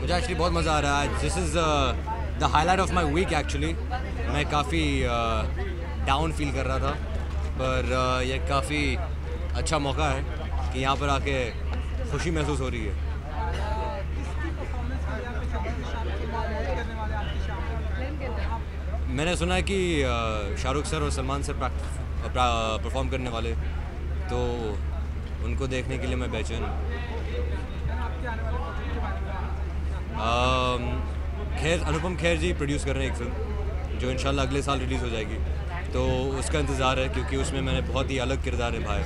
Speaker 19: मुझे actually बहुत मज़ा आ रहा है। This is the highlight of my week actually. मैं काफ़ी down feel कर रहा था, पर यह काफ़ी अच्छा मौका है कि यहाँ पर आके खुशी महसूस हो रही है। मैंने सुना है कि शाहरुख सर और सलमान सर परफॉर्म करने वाले, तो उनको देखने के लिए मैं बेचैन हूँ। खैर, अनुपम खेर जी प्रोड्यूस कर रहे हैं एक फिल्म जो इंशाल्लाह अगले साल रिलीज़ हो जाएगी, तो उसका इंतज़ार है, क्योंकि उसमें मैंने बहुत ही अलग किरदार निभाया।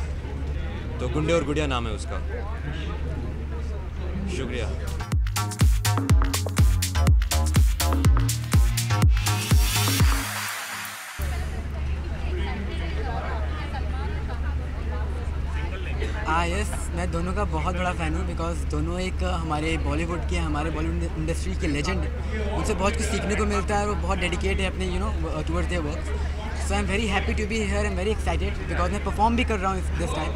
Speaker 19: तो गुंडे और गुड़िया नाम है उसका। शुक्रिया।
Speaker 2: यस, मैं दोनों का बहुत बड़ा फ़ैन हूँ बिकॉज दोनों एक हमारे बॉलीवुड के हमारे बॉलीवुड इंडस्ट्री के लेजेंड हैं। उनसे बहुत कुछ सीखने को मिलता है और वो बहुत डेडिकेट है अपने towards their work. So I am very happy to be here, I am very excited because मैं परफॉर्म भी कर रहा हूँ दिस टाइम,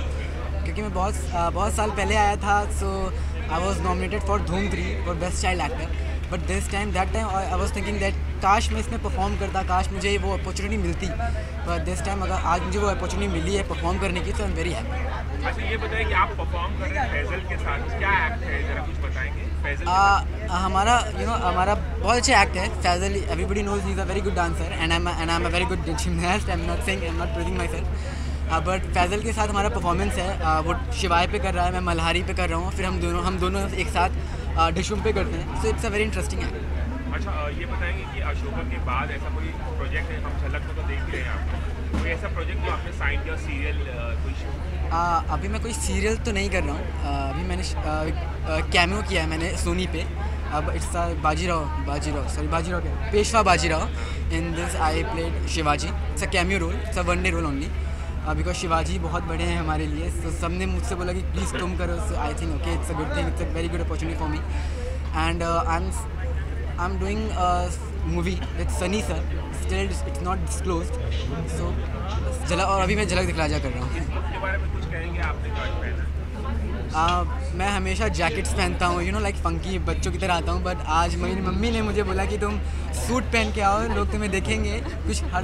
Speaker 2: क्योंकि मैं बहुत साल पहले आया था। So I was nominated for धूम 3 for best child actor, but that time I was thinking that काश मैं इसमें परफॉर्म करता, काश मुझे वो अपॉर्चुनिटी मिलती। बट दिस टाइम अगर आज मुझे वो अपॉर्चुनिटी मिली है परफॉर्म करने की, तो आई एम वेरी हैप्पी।
Speaker 5: अच्छा, ये बताइए कि आप परफॉर्म कर रहे हैं फैजल के साथ, क्या एक्ट है, जरा कुछ बताएंगे फैजल?
Speaker 2: हमारा हमारा बहुत अच्छा एक्ट है। Faisal, everybody knows he is a very good dancer and I am a very good gymnast. I am not saying, I am not praising myself, but Faisal के साथ हमारा परफॉर्मेंस है वो शिवाय पे कर रहा है, मैं मल्हारी पे कर रहा हूँ, फिर हम दोनों एक साथ डिशुम पे करते हैं। So it's a very interesting act.
Speaker 5: अच्छा, ये बताएंगे कि अशोका के बाद ऐसा कोई प्रोजेक्ट है, हम झलक में तो देख रहे हैं आपको, कोई ऐसा प्रोजेक्ट जो आपने साइन किया, सीरियल कोई शो?
Speaker 2: अभी मैं कोई सीरियल तो नहीं कर रहा हूँ। अभी मैंने कैमियो किया है मैंने सोनी पे। अब इट्स बाजीराव क्या, Peshwa Bajirao. In this I played Shivaji. It's a cameo role, it's a one day role only, because Shivaji बहुत बड़े हैं हमारे लिए। तो सबने मुझसे बोला कि प्लीज़ तुम करो। So I think okay, it's a good thing, it's a very good opportunity for me. And I am doing movie with Sunny sir, still it's not disclosed. So और अभी मैं झलक दिखलाजा कर रहा हूँ।
Speaker 5: इसके बारे में कुछ कहेंगे? आपने जो आज पहना?
Speaker 2: मैं हमेशा जैकेट्स पहनता हूँ, लाइक फंकी बच्चों की तरह आता हूँ, बट आज मेरी मम्मी ने मुझे बोला कि तुम सूट पहन के आओ, लोग तुम्हें देखेंगे। कुछ हर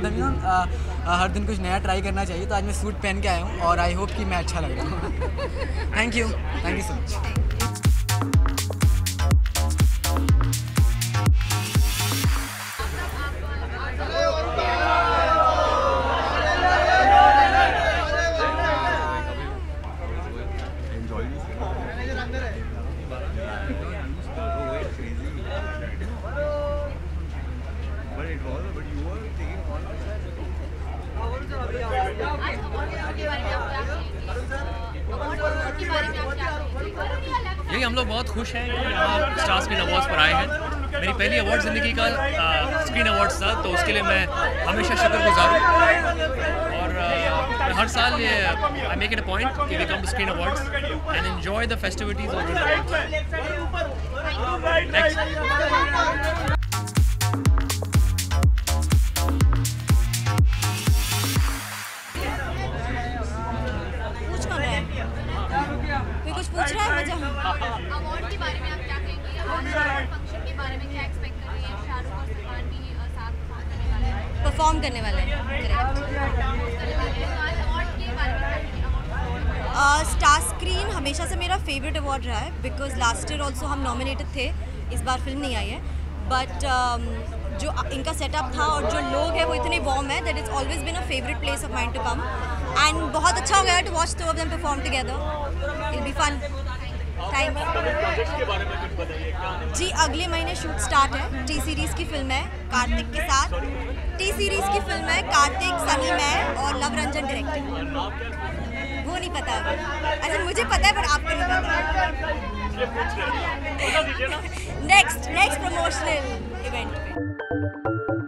Speaker 2: दिन कुछ नया ट्राई करना चाहिए, तो आज मैं सूट पहन के आया हूँ और आई होप कि मैं अच्छा लग रहा हूँ। Thank you so much.
Speaker 3: यही हम लोग बहुत खुश हैं कि यहाँ स्टार स्क्रीन अवार्ड्स पर आए हैं। मेरी पहली अवार्ड ज़िंदगी का स्क्रीन अवार्ड्स था, तो उसके लिए मैं हमेशा शुक्रगुजार हूँ। और मैं हर साल ये I make it a point कि we come to screen awards and enjoy the festivities of this awards.
Speaker 18: कुछ पूछ रहा है मुझे?
Speaker 25: अवार्ड के बारे में आप क्या कहेंगे? अवार्ड फंक्शन के बारे में क्या एक्सपेक्ट कर रही हैं? शाहरुख और सलमान भी साथ
Speaker 18: परफॉर्म करने वाले हैं। स्टार स्क्रीन हमेशा से मेरा फेवरेट अवार्ड रहा है, बिकॉज लास्ट ईयर ऑल्सो हम नॉमिनेटेड थे, इस बार फिल्म नहीं आई है। बट जो इनका सेटअप था और जो लोग हैं वो इतने वार्म है that it's always been a favourite place of mind to come. And बहुत अच्छा हो गया to watch two of them perform together. It be fun. Thanks. जी, अगले महीने शूट स्टार्ट है। टी सीरीज़ की फिल्म है कार्तिक के साथ। टी सीरीज़ की फिल्म है कार्तिक, सनी, मैं और लव रंजन डायरेक्टर। वो नहीं पता, अच्छा मुझे पता है पर आपको नहीं पता। नेक्स्ट प्रमोशनल इवेंट पे।